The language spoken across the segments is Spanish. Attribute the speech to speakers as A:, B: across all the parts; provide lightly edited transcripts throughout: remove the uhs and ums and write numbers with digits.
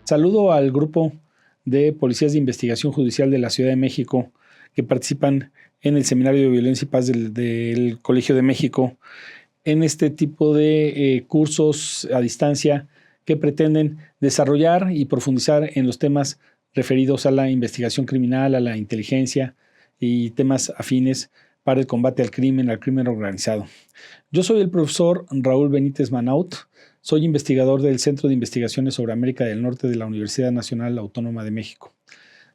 A: Saludo al grupo de policías de investigación judicial de la Ciudad de México que participan en el Seminario de Violencia y Paz del Colegio de México en este tipo de cursos a distancia que pretenden desarrollar y profundizar en los temas referidos a la investigación criminal, a la inteligencia y temas afines para el combate al crimen organizado. Yo soy el profesor Raúl Benítez Manaut, soy investigador del Centro de Investigaciones sobre América del Norte de la Universidad Nacional Autónoma de México.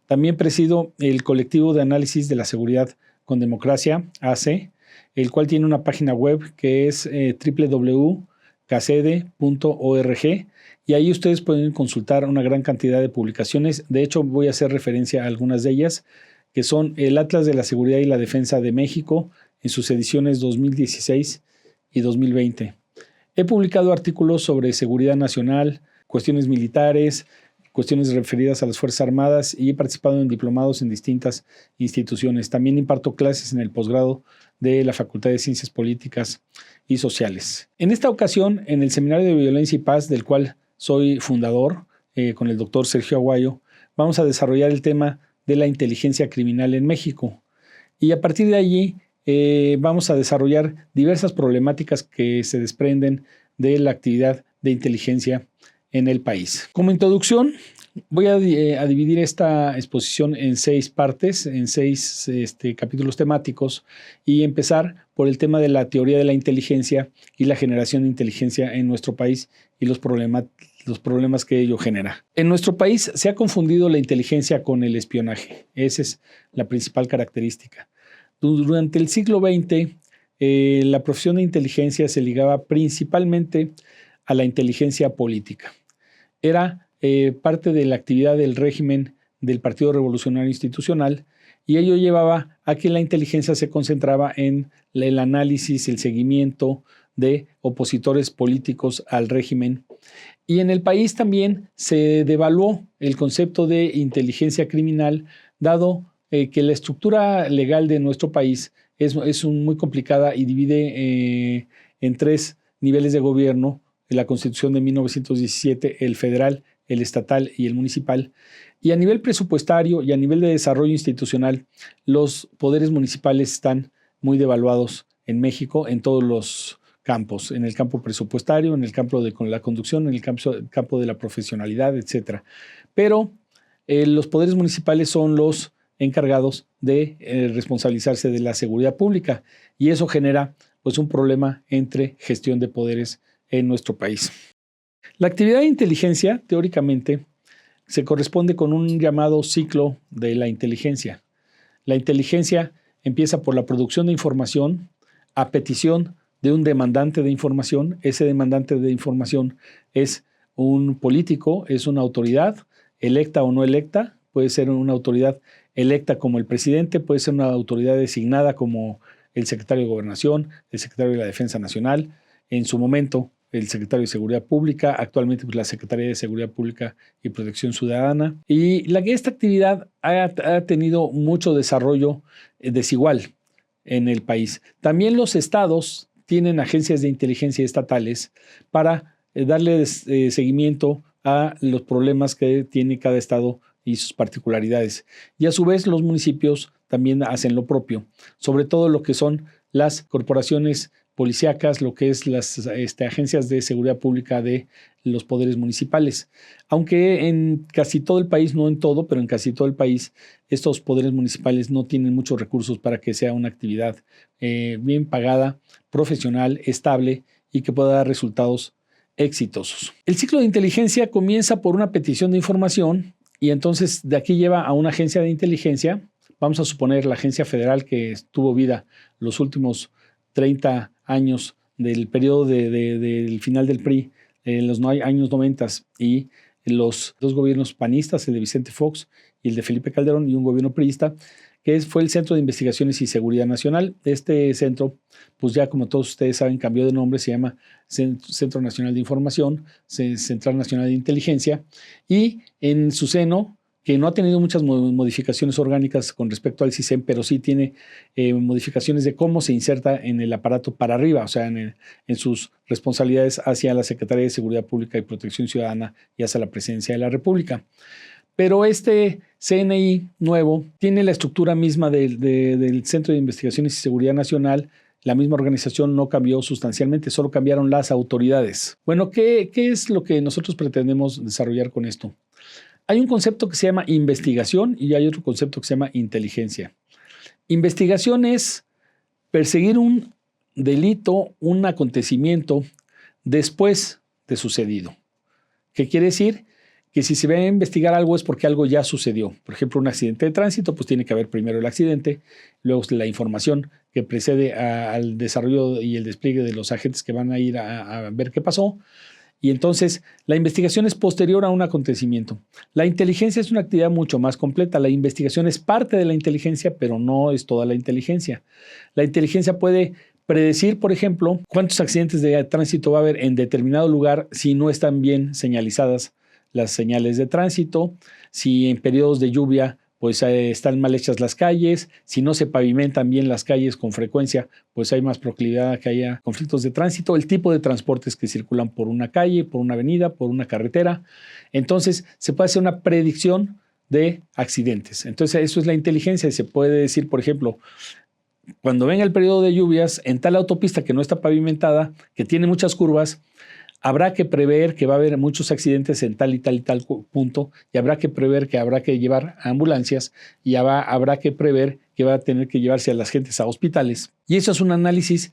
A: También presido el colectivo de análisis de la seguridad con democracia, AC, el cual tiene una página web que es www.cacede.org y ahí ustedes pueden consultar una gran cantidad de publicaciones. De hecho, voy a hacer referencia a algunas de ellas, que son el Atlas de la Seguridad y la Defensa de México en sus ediciones 2016 y 2020. He publicado artículos sobre seguridad nacional, cuestiones militares, cuestiones referidas a las Fuerzas Armadas y he participado en diplomados en distintas instituciones. También imparto clases en el posgrado de la Facultad de Ciencias Políticas y Sociales. En esta ocasión, en el Seminario de Violencia y Paz, del cual soy fundador, con el doctor Sergio Aguayo, vamos a desarrollar el tema de la inteligencia criminal en México. Y a partir de allí vamos a desarrollar diversas problemáticas que se desprenden de la actividad de inteligencia en el país. Como introducción, voy a dividir esta exposición en 6 partes, en 6 capítulos temáticos y empezar por el tema de la teoría de la inteligencia y la generación de inteligencia en nuestro país y los problemas que ello genera. En nuestro país se ha confundido la inteligencia con el espionaje. Esa es la principal característica. Durante el siglo XX, la profesión de inteligencia se ligaba principalmente a la inteligencia política. Era parte de la actividad del régimen del Partido Revolucionario Institucional y ello llevaba a que la inteligencia se concentraba en el análisis, el seguimiento de opositores políticos al régimen. Y en el país también se devaluó el concepto de inteligencia criminal, dado que la estructura legal de nuestro país es muy complicada y divide en 3 niveles de gobierno: la Constitución de 1917, el federal, el estatal y el municipal. Y a nivel presupuestario y a nivel de desarrollo institucional, los poderes municipales están muy devaluados en México en todos los campos, en el campo presupuestario, en el campo de la conducción, en el campo de la profesionalidad, etc. Pero los poderes municipales son los encargados de responsabilizarse de la seguridad pública y eso genera pues un problema entre gestión de poderes en nuestro país. La actividad de inteligencia, teóricamente, se corresponde con un llamado ciclo de la inteligencia. La inteligencia empieza por la producción de información a petición de un demandante de información. Ese demandante de información es un político, es una autoridad, electa o no electa. Puede ser una autoridad electa como el presidente, puede ser una autoridad designada como el secretario de Gobernación, el secretario de la Defensa Nacional, en su momento el secretario de Seguridad Pública, actualmente pues, la Secretaría de Seguridad Pública y Protección Ciudadana. Y esta actividad ha tenido mucho desarrollo desigual en el país. También los estados tienen agencias de inteligencia estatales para darle seguimiento a los problemas que tiene cada estado y sus particularidades. Y a su vez los municipios también hacen lo propio, sobre todo lo que son las corporaciones policíacas, lo que es las agencias de seguridad pública de los poderes municipales. Aunque en casi todo el país, no en todo, pero en casi todo el país, estos poderes municipales no tienen muchos recursos para que sea una actividad bien pagada, profesional, estable y que pueda dar resultados exitosos. El ciclo de inteligencia comienza por una petición de información y entonces de aquí lleva a una agencia de inteligencia. Vamos a suponer la agencia federal que tuvo vida los últimos 30 años del periodo del final del PRI, en los años 90 y los 2 gobiernos panistas, el de Vicente Fox y el de Felipe Calderón, y un gobierno priista, que fue el Centro de Investigaciones y Seguridad Nacional. Este centro, pues ya como todos ustedes saben, cambió de nombre, se llama Centro Nacional de Información, Central Nacional de Inteligencia, y en su seno, que no ha tenido muchas modificaciones orgánicas con respecto al CISEN, pero sí tiene modificaciones de cómo se inserta en el aparato para arriba, o sea, en sus responsabilidades hacia la Secretaría de Seguridad Pública y Protección Ciudadana y hacia la Presidencia de la República. Pero este CNI nuevo tiene la estructura misma del Centro de Investigaciones y Seguridad Nacional. La misma organización no cambió sustancialmente, solo cambiaron las autoridades. Bueno, ¿qué es lo que nosotros pretendemos desarrollar con esto? Hay un concepto que se llama investigación y hay otro concepto que se llama inteligencia. Investigación es perseguir un delito, un acontecimiento después de sucedido. ¿Qué quiere decir? Que si se va a investigar algo es porque algo ya sucedió. Por ejemplo, un accidente de tránsito, pues tiene que haber primero el accidente, luego la información que precede al desarrollo y el despliegue de los agentes que van a ir a ver qué pasó. Y entonces la investigación es posterior a un acontecimiento. La inteligencia es una actividad mucho más completa. La investigación es parte de la inteligencia, pero no es toda la inteligencia. La inteligencia puede predecir, por ejemplo, cuántos accidentes de tránsito va a haber en determinado lugar si no están bien señalizadas las señales de tránsito, si en periodos de lluvia pues están mal hechas las calles, si no se pavimentan bien las calles con frecuencia, pues hay más proclividad a que haya conflictos de tránsito, el tipo de transportes que circulan por una calle, por una avenida, por una carretera. Entonces se puede hacer una predicción de accidentes. Entonces eso es la inteligencia. Se puede decir, por ejemplo, cuando venga el periodo de lluvias, en tal autopista que no está pavimentada, que tiene muchas curvas, habrá que prever que va a haber muchos accidentes en tal y tal y tal punto, y habrá que prever que habrá que llevar ambulancias, y habrá que prever que va a tener que llevarse a las gentes a hospitales. Y eso es un análisis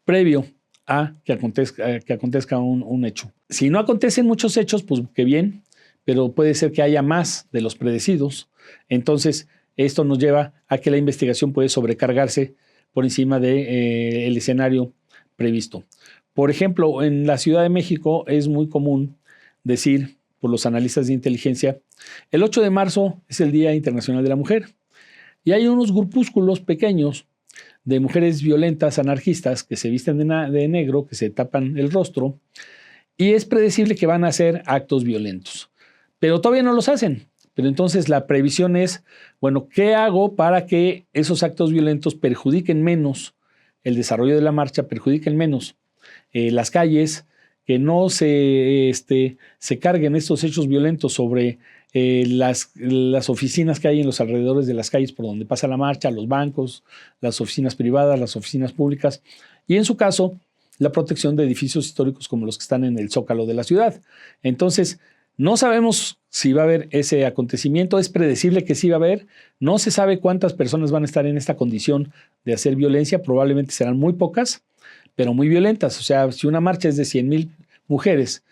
A: previo a que acontezca un hecho. Si no acontecen muchos hechos, pues qué bien, pero puede ser que haya más de los predecidos. Entonces, esto nos lleva a que la investigación puede sobrecargarse por encima del escenario previsto. Por ejemplo, en la Ciudad de México es muy común decir, por los analistas de inteligencia, el 8 de marzo es el Día Internacional de la Mujer. Y hay unos grupúsculos pequeños de mujeres violentas, anarquistas, que se visten de negro, que se tapan el rostro, y es predecible que van a hacer actos violentos. Pero todavía no los hacen. Pero entonces la previsión es, bueno, ¿qué hago para que esos actos violentos perjudiquen menos el desarrollo de la marcha, perjudiquen menos las calles, que no se carguen estos hechos violentos sobre las oficinas que hay en los alrededores de las calles por donde pasa la marcha, los bancos, las oficinas privadas, las oficinas públicas, y en su caso, la protección de edificios históricos como los que están en el Zócalo de la ciudad. Entonces, no sabemos si va a haber ese acontecimiento, es predecible que sí va a haber, no se sabe cuántas personas van a estar en esta condición de hacer violencia, probablemente serán muy pocas, pero muy violentas. O sea, si una marcha es de 100,000 mujeres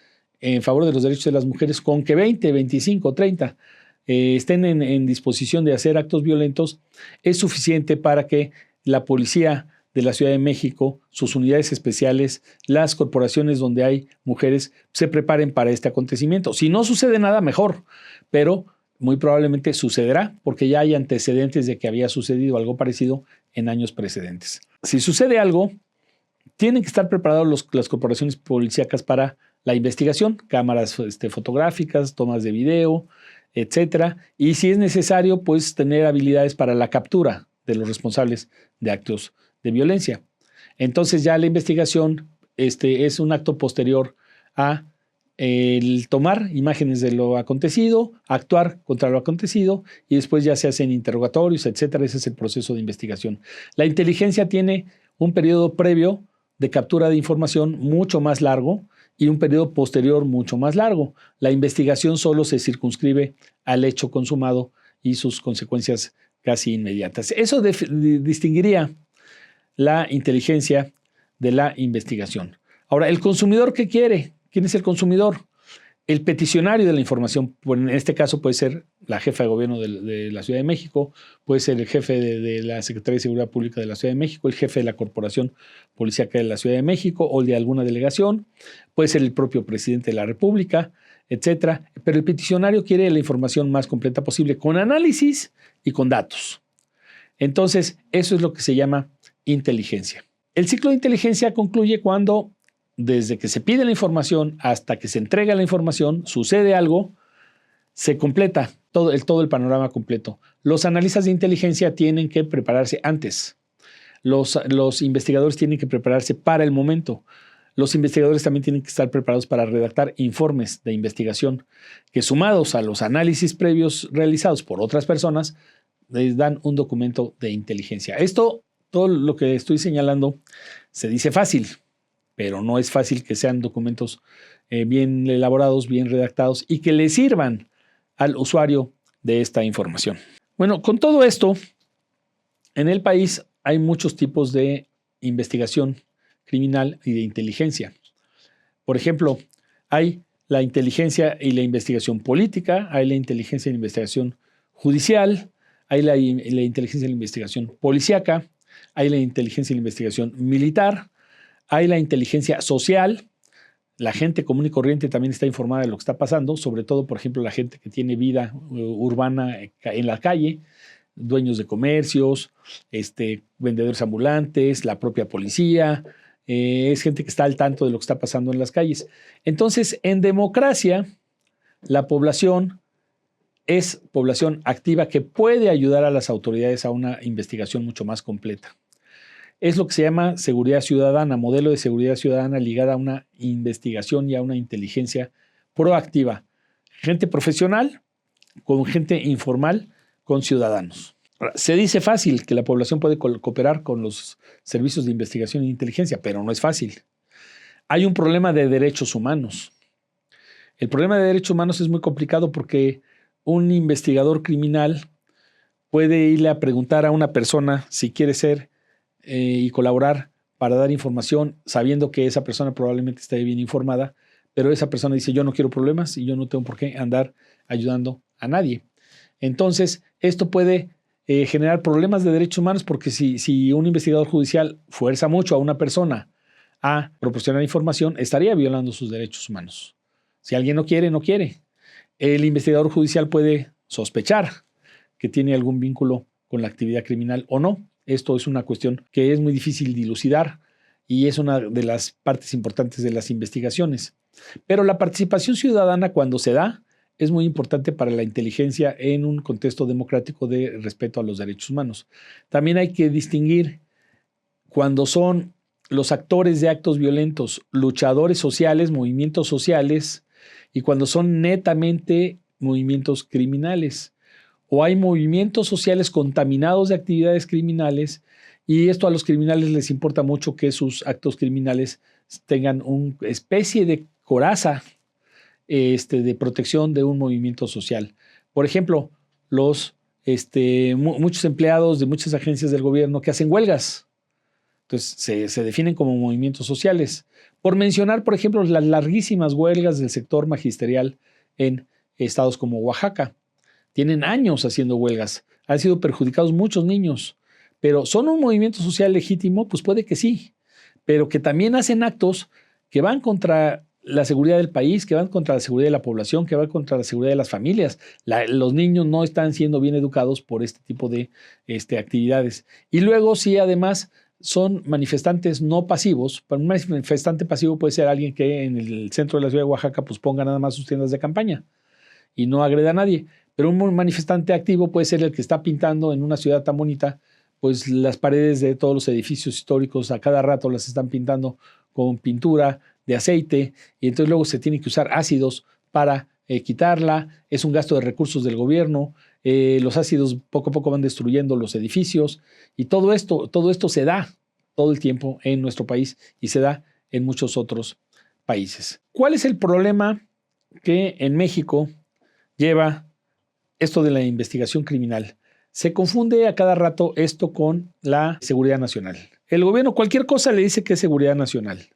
A: en favor de los derechos de las mujeres, con que 20, 25, 30 estén en disposición de hacer actos violentos, es suficiente para que la policía de la Ciudad de México, sus unidades especiales, las corporaciones donde hay mujeres, se preparen para este acontecimiento. Si no sucede nada, mejor, pero muy probablemente sucederá porque ya hay antecedentes de que había sucedido algo parecido en años precedentes. Si sucede algo, tienen que estar preparados las corporaciones policíacas para la investigación, cámaras fotográficas, tomas de video, etcétera. Y si es necesario, pues tener habilidades para la captura de los responsables de actos de violencia. Entonces ya la investigación es un acto posterior a el tomar imágenes de lo acontecido, actuar contra lo acontecido y después ya se hacen interrogatorios, etcétera. Ese es el proceso de investigación. La inteligencia tiene un periodo previo de captura de información mucho más largo y un periodo posterior mucho más largo. La investigación solo se circunscribe al hecho consumado y sus consecuencias casi inmediatas. Eso distinguiría la inteligencia de la investigación. Ahora, ¿el consumidor qué quiere? ¿Quién es el consumidor? El peticionario de la información, en este caso puede ser la jefa de gobierno de la Ciudad de México, puede ser el jefe de la Secretaría de Seguridad Pública de la Ciudad de México, el jefe de la Corporación Policíaca de la Ciudad de México o de alguna delegación, puede ser el propio presidente de la República, etcétera. Pero el peticionario quiere la información más completa posible, con análisis y con datos. Entonces, eso es lo que se llama inteligencia. El ciclo de inteligencia concluye cuando, desde que se pide la información hasta que se entrega la información, sucede algo, se completa todo el panorama completo. Los analistas de inteligencia tienen que prepararse antes. Los investigadores tienen que prepararse para el momento. Los investigadores también tienen que estar preparados para redactar informes de investigación que, sumados a los análisis previos realizados por otras personas, les dan un documento de inteligencia. Esto, todo lo que estoy señalando, se dice fácil, pero no es fácil que sean documentos bien elaborados, bien redactados y que le sirvan al usuario de esta información. Bueno, con todo esto, en el país hay muchos tipos de investigación criminal y de inteligencia. Por ejemplo, hay la inteligencia y la investigación política, hay la inteligencia y la investigación judicial, hay la inteligencia y la investigación policíaca, hay la inteligencia y la investigación militar, hay la inteligencia social. La gente común y corriente también está informada de lo que está pasando, sobre todo, por ejemplo, la gente que tiene vida urbana en la calle, dueños de comercios, vendedores ambulantes, la propia policía, es gente que está al tanto de lo que está pasando en las calles. Entonces, en democracia, la población es población activa que puede ayudar a las autoridades a una investigación mucho más completa. Es lo que se llama seguridad ciudadana, modelo de seguridad ciudadana ligada a una investigación y a una inteligencia proactiva. Gente profesional con gente informal, con ciudadanos. Se dice fácil que la población puede cooperar con los servicios de investigación e inteligencia, pero no es fácil. Hay un problema de derechos humanos. El problema de derechos humanos es muy complicado porque un investigador criminal puede irle a preguntar a una persona si quiere ser y colaborar para dar información, sabiendo que esa persona probablemente esté bien informada, pero esa persona dice: yo no quiero problemas y yo no tengo por qué andar ayudando a nadie. Entonces, esto puede generar problemas de derechos humanos porque si un investigador judicial fuerza mucho a una persona a proporcionar información, estaría violando sus derechos humanos. Si alguien no quiere, no quiere. El investigador judicial puede sospechar que tiene algún vínculo con la actividad criminal o no. Esto es una cuestión que es muy difícil dilucidar y es una de las partes importantes de las investigaciones. Pero la participación ciudadana, cuando se da, es muy importante para la inteligencia en un contexto democrático de respeto a los derechos humanos. También hay que distinguir cuando son los actores de actos violentos, luchadores sociales, movimientos sociales, y cuando son netamente movimientos criminales. O hay movimientos sociales contaminados de actividades criminales, y esto a los criminales les importa mucho que sus actos criminales tengan una especie de coraza de protección de un movimiento social. Por ejemplo, muchos empleados de muchas agencias del gobierno que hacen huelgas, entonces se definen como movimientos sociales. Por mencionar, por ejemplo, las larguísimas huelgas del sector magisterial en estados como Oaxaca. Tienen años haciendo huelgas, han sido perjudicados muchos niños, pero ¿son un movimiento social legítimo? Pues puede que sí, pero que también hacen actos que van contra la seguridad del país, que van contra la seguridad de la población, que van contra la seguridad de las familias. Los niños no están siendo bien educados por este tipo de actividades. Y luego, sí, además, son manifestantes no pasivos. Un manifestante pasivo puede ser alguien que en el centro de la ciudad de Oaxaca pues ponga nada más sus tiendas de campaña y no agreda a nadie. Pero un manifestante activo puede ser el que está pintando en una ciudad tan bonita, pues las paredes de todos los edificios históricos a cada rato las están pintando con pintura de aceite y entonces luego se tienen que usar ácidos para quitarla. Es un gasto de recursos del gobierno. Los ácidos poco a poco van destruyendo los edificios y todo esto se da todo el tiempo en nuestro país y se da en muchos otros países. ¿Cuál es el problema que en México lleva esto de la investigación criminal? Se confunde a cada rato esto con la seguridad nacional. El gobierno cualquier cosa le dice que es seguridad nacional.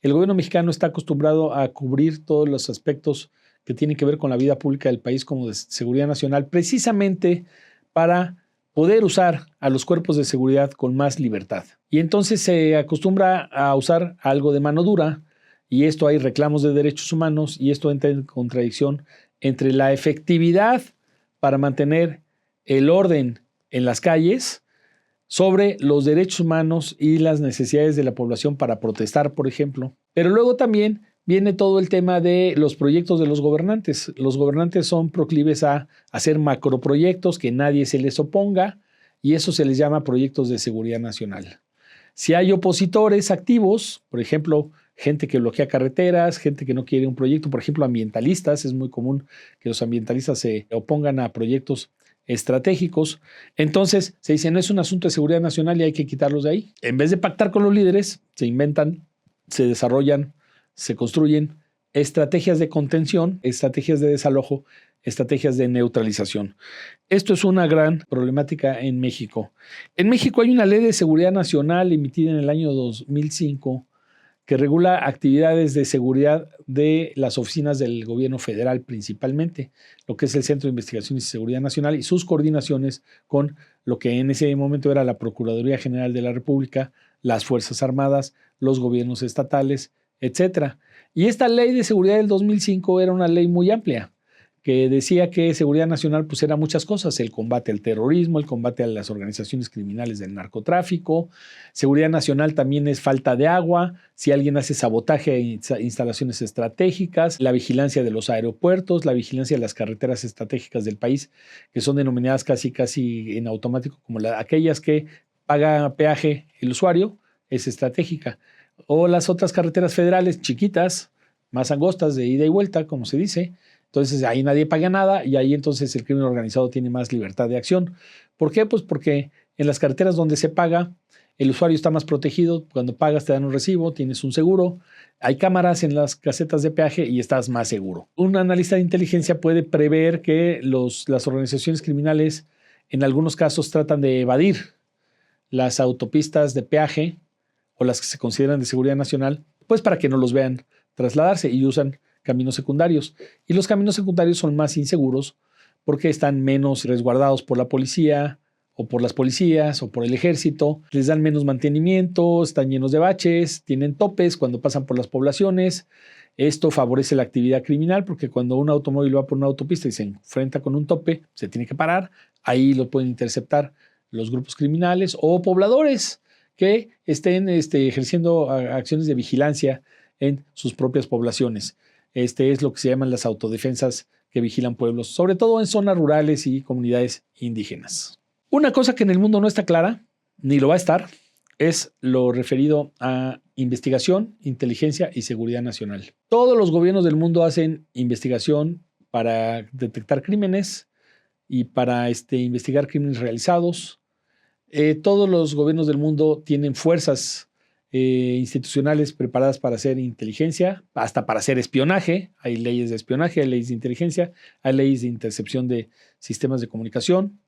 A: El gobierno mexicano está acostumbrado a cubrir todos los aspectos que tienen que ver con la vida pública del país como de seguridad nacional, precisamente para poder usar a los cuerpos de seguridad con más libertad. Y entonces se acostumbra a usar algo de mano dura, y esto hay reclamos de derechos humanos, y esto entra en contradicción entre la efectividad para mantener el orden en las calles sobre los derechos humanos y las necesidades de la población para protestar, por ejemplo. Pero luego también viene todo el tema de los proyectos de los gobernantes. Los gobernantes son proclives a hacer macroproyectos que nadie se les oponga y eso se les llama proyectos de seguridad nacional. Si hay opositores activos, por ejemplo, gente que bloquea carreteras, gente que no quiere un proyecto, por ejemplo, ambientalistas, es muy común que los ambientalistas se opongan a proyectos estratégicos. Entonces se dice, no es un asunto de seguridad nacional y hay que quitarlos de ahí. En vez de pactar con los líderes, se inventan, se desarrollan, se construyen estrategias de contención, estrategias de desalojo, estrategias de neutralización. Esto es una gran problemática en México. En México hay una ley de seguridad nacional emitida en el año 2005 que regula actividades de seguridad de las oficinas del gobierno federal principalmente, lo que es el Centro de Investigación y Seguridad Nacional y sus coordinaciones con lo que en ese momento era la Procuraduría General de la República, las Fuerzas Armadas, los gobiernos estatales, etc. Y esta ley de seguridad del 2005 era una ley muy amplia, que decía que seguridad nacional pues era muchas cosas, el combate al terrorismo, el combate a las organizaciones criminales del narcotráfico. Seguridad nacional también es falta de agua, si alguien hace sabotaje a instalaciones estratégicas, la vigilancia de los aeropuertos, la vigilancia de las carreteras estratégicas del país, que son denominadas casi en automático como aquellas que paga peaje el usuario, es estratégica. O las otras carreteras federales chiquitas, más angostas de ida y vuelta, como se dice. Entonces ahí nadie paga nada y ahí entonces el crimen organizado tiene más libertad de acción. ¿Por qué? Pues porque en las carreteras donde se paga, el usuario está más protegido. Cuando pagas te dan un recibo, tienes un seguro. Hay cámaras en las casetas de peaje y estás más seguro. Un analista de inteligencia puede prever que las organizaciones criminales en algunos casos tratan de evadir las autopistas de peaje o las que se consideran de seguridad nacional, pues para que no los vean trasladarse y usan caminos secundarios. Y los caminos secundarios son más inseguros porque están menos resguardados por la policía o por las policías o por el ejército. Les dan menos mantenimiento, están llenos de baches, tienen topes cuando pasan por las poblaciones. Esto favorece la actividad criminal porque cuando un automóvil va por una autopista y se enfrenta con un tope, se tiene que parar. Ahí lo pueden interceptar los grupos criminales o pobladores que estén ejerciendo acciones de vigilancia en sus propias poblaciones. Es lo que se llaman las autodefensas que vigilan pueblos, sobre todo en zonas rurales y comunidades indígenas. Una cosa que en el mundo no está clara, ni lo va a estar, es lo referido a investigación, inteligencia y seguridad nacional. Todos los gobiernos del mundo hacen investigación para detectar crímenes y para investigar crímenes realizados. Todos los gobiernos del mundo tienen fuerzas institucionales preparadas para hacer inteligencia, hasta para hacer espionaje. Hay leyes de espionaje, hay leyes de inteligencia, hay leyes de intercepción de sistemas de comunicación.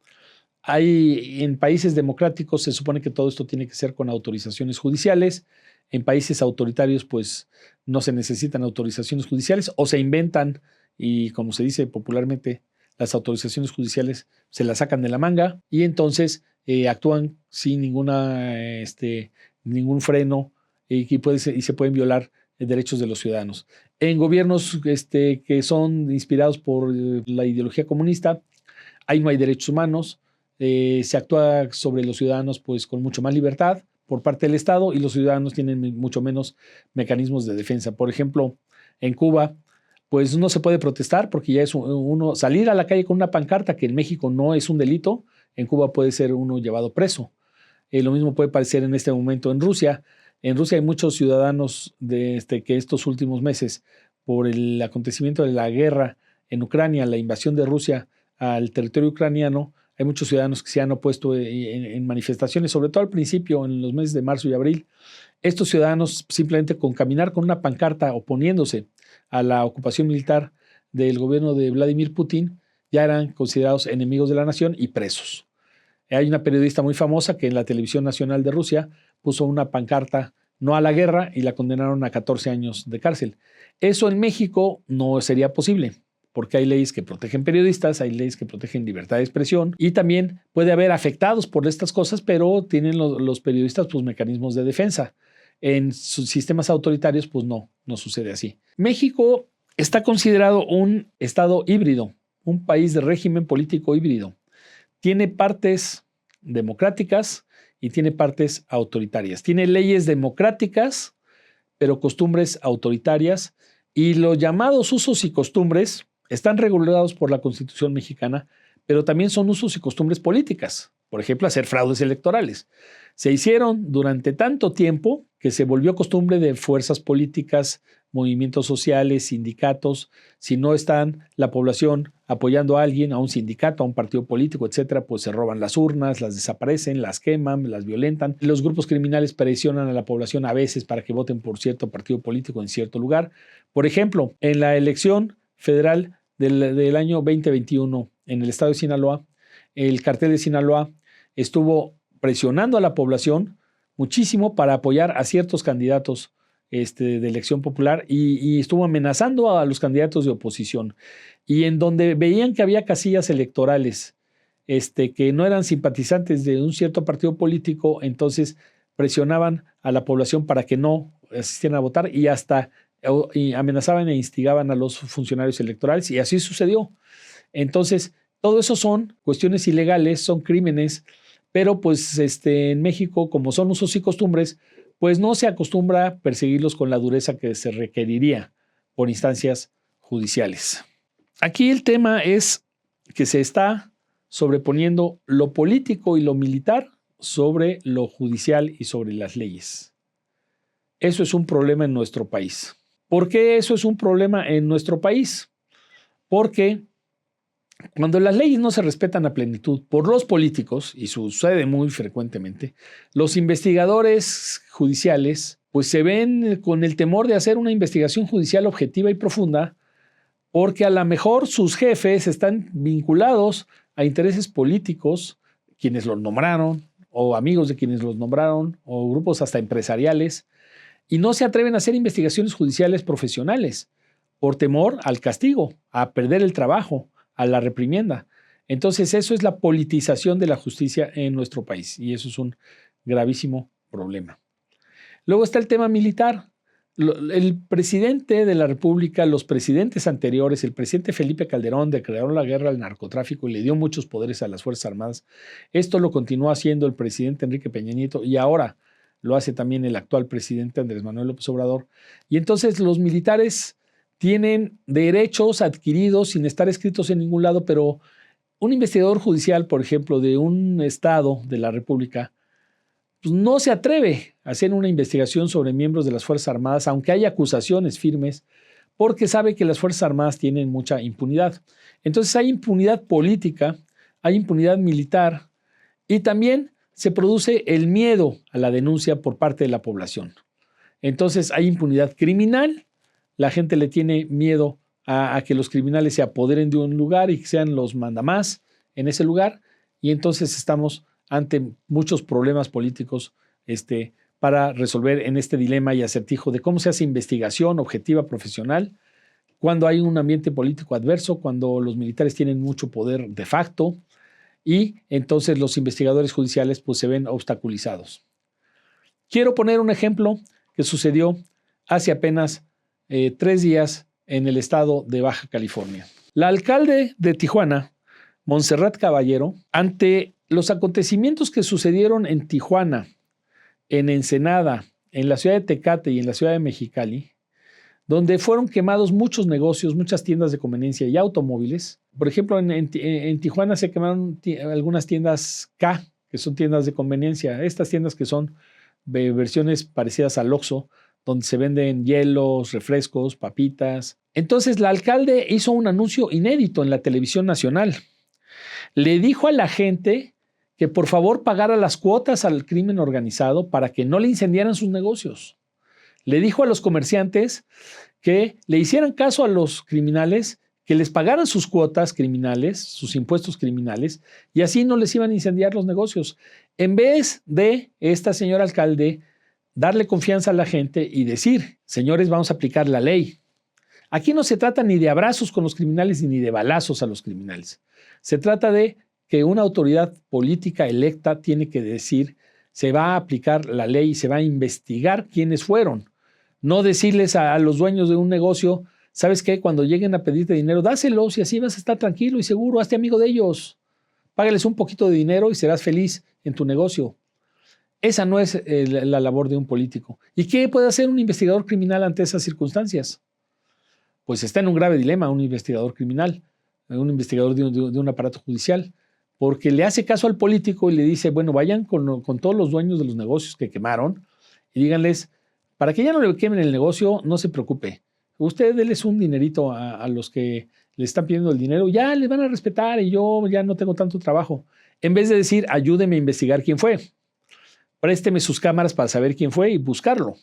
A: En países democráticos se supone que todo esto tiene que ser con autorizaciones judiciales. En países autoritarios pues no se necesitan autorizaciones judiciales o se inventan y, como se dice popularmente, las autorizaciones judiciales se las sacan de la manga y entonces actúan sin ningún freno y se pueden violar derechos de los ciudadanos. En gobiernos que son inspirados por la ideología comunista, ahí no hay derechos humanos, se actúa sobre los ciudadanos pues con mucho más libertad por parte del Estado y los ciudadanos tienen mucho menos mecanismos de defensa. Por ejemplo, en Cuba, pues no se puede protestar porque ya es uno salir a la calle con una pancarta, que en México no es un delito, en Cuba puede ser uno llevado preso. Lo mismo puede parecer en este momento en Rusia. En Rusia hay muchos ciudadanos que estos últimos meses, por el acontecimiento de la guerra en Ucrania, la invasión de Rusia al territorio ucraniano, hay muchos ciudadanos que se han opuesto en manifestaciones, sobre todo al principio, en los meses de marzo y abril. Estos ciudadanos simplemente con caminar con una pancarta oponiéndose a la ocupación militar del gobierno de Vladimir Putin ya eran considerados enemigos de la nación y presos. Hay una periodista muy famosa que en la televisión nacional de Rusia puso una pancarta no a la guerra y la condenaron a 14 años de cárcel. Eso en México no sería posible porque hay leyes que protegen periodistas, hay leyes que protegen libertad de expresión y también puede haber afectados por estas cosas, pero tienen los periodistas pues mecanismos de defensa. En sus sistemas autoritarios pues no sucede así. México está considerado un estado híbrido, un país de régimen político híbrido. Tiene partes democráticas y tiene partes autoritarias. Tiene leyes democráticas, pero costumbres autoritarias, y los llamados usos y costumbres están regulados por la Constitución mexicana, pero también son usos y costumbres políticas. Por ejemplo, hacer fraudes electorales. Se hicieron durante tanto tiempo que se volvió costumbre de fuerzas políticas, movimientos sociales, sindicatos. Si no están la población apoyando a alguien, a un sindicato, a un partido político, etcétera, pues se roban las urnas, las desaparecen, las queman, las violentan. Los grupos criminales presionan a la población a veces para que voten por cierto partido político en cierto lugar. Por ejemplo, en la elección federal del año 2021 en el estado de Sinaloa, el cartel de Sinaloa estuvo presionando a la población muchísimo para apoyar a ciertos candidatos de elección popular y estuvo amenazando a los candidatos de oposición. Y en donde veían que había casillas electorales que no eran simpatizantes de un cierto partido político, entonces presionaban a la población para que no asistieran a votar y hasta amenazaban e instigaban a los funcionarios electorales, y así sucedió. Entonces, todo eso son cuestiones ilegales, son crímenes, pero pues en México, como son usos y costumbres, pues no se acostumbra a perseguirlos con la dureza que se requeriría por instancias judiciales. Aquí el tema es que se está sobreponiendo lo político y lo militar sobre lo judicial y sobre las leyes. Eso es un problema en nuestro país. ¿Por qué eso es un problema en nuestro país? Porque cuando las leyes no se respetan a plenitud por los políticos, y sucede muy frecuentemente, los investigadores judiciales pues se ven con el temor de hacer una investigación judicial objetiva y profunda, porque a lo mejor sus jefes están vinculados a intereses políticos, quienes los nombraron, o amigos de quienes los nombraron, o grupos hasta empresariales, y no se atreven a hacer investigaciones judiciales profesionales por temor al castigo, a perder el trabajo, a la reprimienda. Entonces, eso es la politización de la justicia en nuestro país, y eso es un gravísimo problema. Luego está el tema militar. El presidente de la República, los presidentes anteriores, el presidente Felipe Calderón declaró la guerra al narcotráfico y le dio muchos poderes a las Fuerzas Armadas. Esto lo continuó haciendo el presidente Enrique Peña Nieto y ahora lo hace también el actual presidente Andrés Manuel López Obrador. Y entonces los militares tienen derechos adquiridos sin estar escritos en ningún lado, pero un investigador judicial, por ejemplo, de un estado de la República, pues no se atreve a hacer una investigación sobre miembros de las Fuerzas Armadas, aunque haya acusaciones firmes, porque sabe que las Fuerzas Armadas tienen mucha impunidad. Entonces hay impunidad política, hay impunidad militar y también se produce el miedo a la denuncia por parte de la población. Entonces hay impunidad criminal, la gente le tiene miedo a que los criminales se apoderen de un lugar y que sean los mandamás en ese lugar, y entonces estamos ante muchos problemas políticos para resolver en este dilema y acertijo de cómo se hace investigación objetiva profesional cuando hay un ambiente político adverso, cuando los militares tienen mucho poder de facto, y entonces los investigadores judiciales pues se ven obstaculizados. Quiero poner un ejemplo que sucedió hace apenas 3 días en el estado de Baja California. La alcalde de Tijuana, Montserrat Caballero, ante los acontecimientos que sucedieron en Tijuana, en Ensenada, en la ciudad de Tecate y en la ciudad de Mexicali, donde fueron quemados muchos negocios, muchas tiendas de conveniencia y automóviles. Por ejemplo, en Tijuana se quemaron algunas tiendas K, que son tiendas de conveniencia. Estas tiendas que son versiones parecidas al Oxxo, donde se venden hielos, refrescos, papitas. Entonces, la alcalde hizo un anuncio inédito en la televisión nacional. Le dijo a la gente que por favor pagara las cuotas al crimen organizado para que no le incendiaran sus negocios. Le dijo a los comerciantes que le hicieran caso a los criminales, que les pagaran sus cuotas criminales, sus impuestos criminales, y así no les iban a incendiar los negocios. En vez de esta señora alcalde darle confianza a la gente y decir, señores, vamos a aplicar la ley. Aquí no se trata ni de abrazos con los criminales ni de balazos a los criminales. Se trata de que una autoridad política electa tiene que decir, se va a aplicar la ley, se va a investigar quiénes fueron. No decirles a los dueños de un negocio, ¿sabes qué? Cuando lleguen a pedirte dinero, dáselos y así vas a estar tranquilo y seguro, hazte amigo de ellos. Págales un poquito de dinero y serás feliz en tu negocio. Esa no es la labor de un político. ¿Y qué puede hacer un investigador criminal ante esas circunstancias? Pues está en un grave dilema un investigador criminal, un investigador de un aparato judicial, porque le hace caso al político y le dice, bueno, vayan con todos los dueños de los negocios que quemaron y díganles, para que ya no le quemen el negocio, no se preocupe. Usted déles un dinerito a los que le están pidiendo el dinero, ya les van a respetar y yo ya no tengo tanto trabajo. En vez de decir, ayúdeme a investigar quién fue. Présteme sus cámaras para saber quién fue y buscarlo.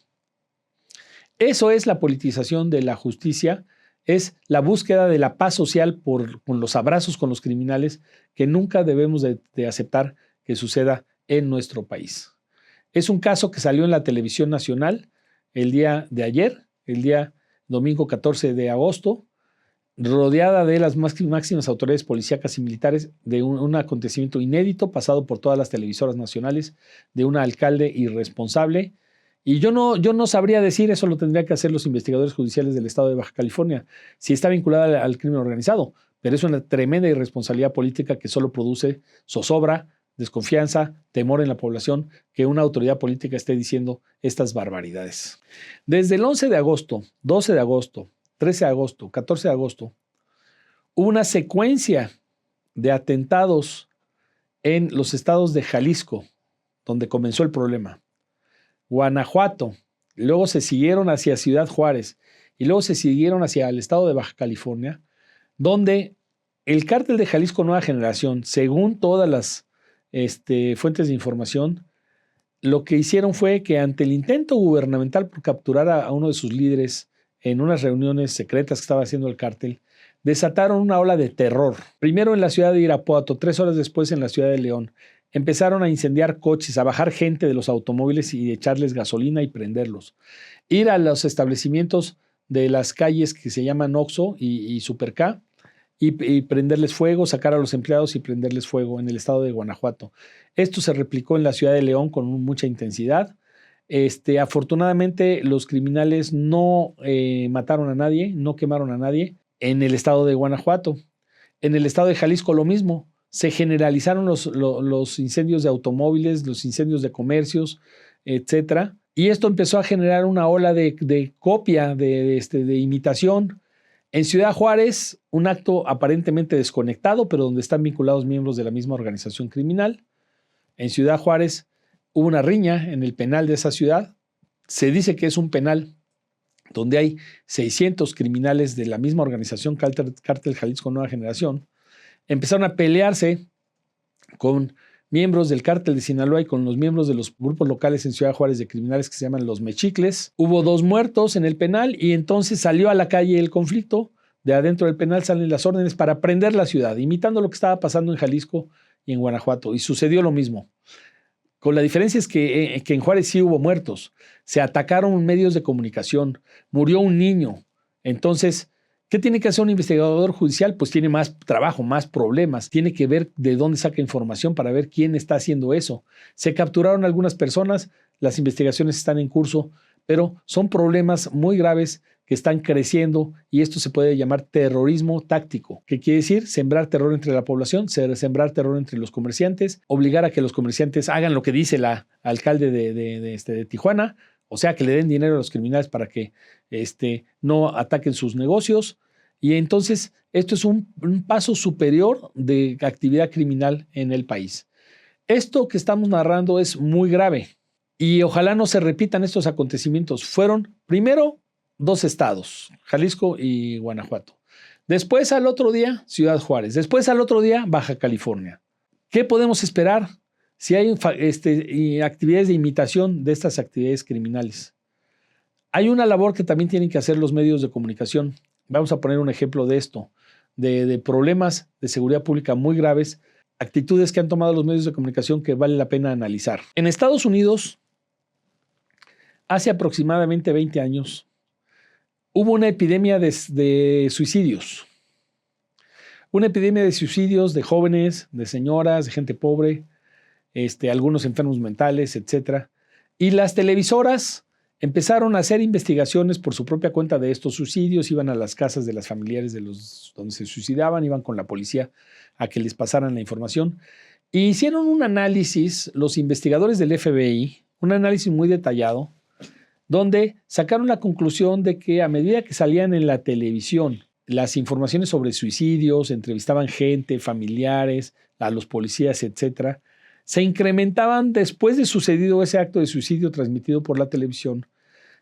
A: Eso es la politización de la justicia, es la búsqueda de la paz social con los abrazos con los criminales que nunca debemos de aceptar que suceda en nuestro país. Es un caso que salió en la televisión nacional el día de ayer, el día domingo 14 de agosto, rodeada de las máximas autoridades policíacas y militares, de un acontecimiento inédito pasado por todas las televisoras nacionales, de un alcalde irresponsable. Y yo no sabría decir, eso lo tendría que hacer los investigadores judiciales del estado de Baja California, si está vinculada al crimen organizado, pero es una tremenda irresponsabilidad política que solo produce zozobra, desconfianza, temor en la población, que una autoridad política esté diciendo estas barbaridades. Desde el 11 de agosto, 12 de agosto, 13 de agosto, 14 de agosto, hubo una secuencia de atentados en los estados de Jalisco, donde comenzó el problema, Guanajuato, luego se siguieron hacia Ciudad Juárez y luego se siguieron hacia el estado de Baja California, donde el cártel de Jalisco Nueva Generación, según todas las fuentes de información, lo que hicieron fue que ante el intento gubernamental por capturar a uno de sus líderes en unas reuniones secretas que estaba haciendo el cártel, desataron una ola de terror. Primero en la ciudad de Irapuato, 3 horas después en la ciudad de León. Empezaron a incendiar coches, a bajar gente de los automóviles y echarles gasolina y prenderlos. Ir a los establecimientos de las calles que se llaman Oxxo y Super K y prenderles fuego, sacar a los empleados y prenderles fuego en el estado de Guanajuato. Esto se replicó en la ciudad de León con mucha intensidad. Afortunadamente los criminales no mataron a nadie, no quemaron a nadie en el estado de Guanajuato. En el estado de Jalisco lo mismo. Se generalizaron los incendios de automóviles, los incendios de comercios, etcétera. Y esto empezó a generar una ola de copia, de imitación. En Ciudad Juárez, un acto aparentemente desconectado, pero donde están vinculados miembros de la misma organización criminal. En Ciudad Juárez hubo una riña en el penal de esa ciudad. Se dice que es un penal donde hay 600 criminales de la misma organización, Cártel Jalisco Nueva Generación. Empezaron a pelearse con miembros del cártel de Sinaloa y con los miembros de los grupos locales en Ciudad Juárez de criminales que se llaman los Mexicles. Hubo 2 muertos en el penal y entonces salió a la calle el conflicto. De adentro del penal salen las órdenes para prender la ciudad, imitando lo que estaba pasando en Jalisco y en Guanajuato. Y sucedió lo mismo. Con la diferencia es que en Juárez sí hubo muertos. Se atacaron medios de comunicación. Murió un niño. Entonces, ¿qué tiene que hacer un investigador judicial? Pues tiene más trabajo, más problemas. Tiene que ver de dónde saca información para ver quién está haciendo eso. Se capturaron algunas personas, las investigaciones están en curso, pero son problemas muy graves que están creciendo y esto se puede llamar terrorismo táctico. ¿Qué quiere decir? Sembrar terror entre la población, sembrar terror entre los comerciantes, obligar a que los comerciantes hagan lo que dice la alcalde de Tijuana, o sea, que le den dinero a los criminales para que no ataquen sus negocios. Y entonces esto es un paso superior de actividad criminal en el país. Esto que estamos narrando es muy grave y ojalá no se repitan estos acontecimientos. Fueron primero 2 estados, Jalisco y Guanajuato. Después al otro día, Ciudad Juárez. Después al otro día, Baja California. ¿Qué podemos esperar si hay actividades de imitación de estas actividades criminales? Hay una labor que también tienen que hacer los medios de comunicación. Vamos a poner un ejemplo de esto, de problemas de seguridad pública muy graves, actitudes que han tomado los medios de comunicación que vale la pena analizar. En Estados Unidos, hace aproximadamente 20 años, hubo una epidemia de suicidios. Una epidemia de suicidios de jóvenes, de señoras, de gente pobre, algunos enfermos mentales, etc. Y las televisoras empezaron a hacer investigaciones por su propia cuenta de estos suicidios, iban a las casas de las familiares de los donde se suicidaban, iban con la policía a que les pasaran la información. Y hicieron un análisis, los investigadores del FBI, un análisis muy detallado, donde sacaron la conclusión de que a medida que salían en la televisión las informaciones sobre suicidios, entrevistaban gente, familiares, a los policías, etcétera, se incrementaban después de sucedido ese acto de suicidio transmitido por la televisión,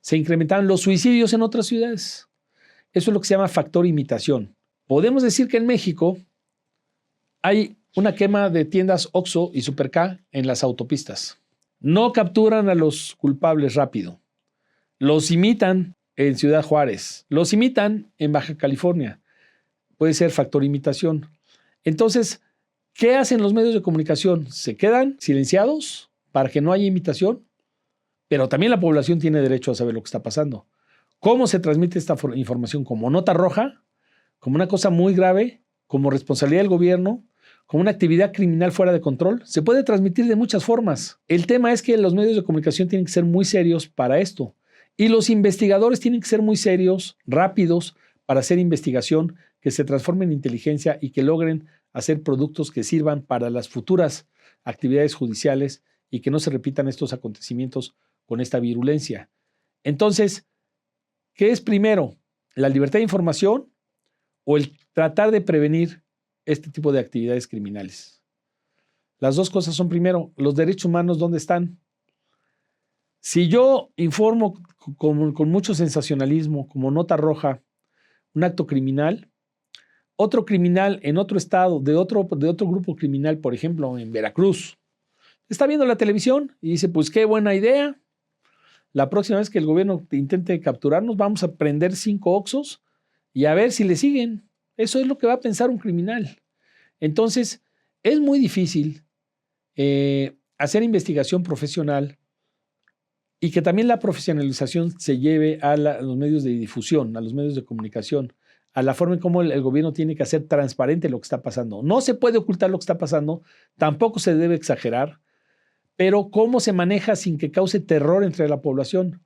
A: se incrementaban los suicidios en otras ciudades. Eso es lo que se llama factor imitación. Podemos decir que en México hay una quema de tiendas Oxxo y Super K en las autopistas. No capturan a los culpables rápido. Los imitan en Ciudad Juárez. Los imitan en Baja California. Puede ser factor imitación. Entonces, ¿qué hacen los medios de comunicación? Se quedan silenciados para que no haya imitación, pero también la población tiene derecho a saber lo que está pasando. ¿Cómo se transmite esta información? Como nota roja, como una cosa muy grave, como responsabilidad del gobierno, como una actividad criminal fuera de control. Se puede transmitir de muchas formas. El tema es que los medios de comunicación tienen que ser muy serios para esto. Y los investigadores tienen que ser muy serios, rápidos, para hacer investigación que se transforme en inteligencia y que logren hacer productos que sirvan para las futuras actividades judiciales y que no se repitan estos acontecimientos con esta virulencia. Entonces, ¿qué es primero? ¿La libertad de información o el tratar de prevenir este tipo de actividades criminales? Las dos cosas son primero. Los derechos humanos, ¿dónde están? Si yo informo con mucho sensacionalismo, como nota roja, un acto criminal, otro criminal en otro estado, de otro grupo criminal, por ejemplo, en Veracruz, está viendo la televisión y dice, pues qué buena idea. La próxima vez que el gobierno intente capturarnos, vamos a prender 5 Oxxos y a ver si le siguen. Eso es lo que va a pensar un criminal. Entonces, es muy difícil hacer investigación profesional y que también la profesionalización se lleve a los medios de difusión, a los medios de comunicación, a la forma en cómo el gobierno tiene que hacer transparente lo que está pasando. No se puede ocultar lo que está pasando, tampoco se debe exagerar, pero cómo se maneja sin que cause terror entre la población.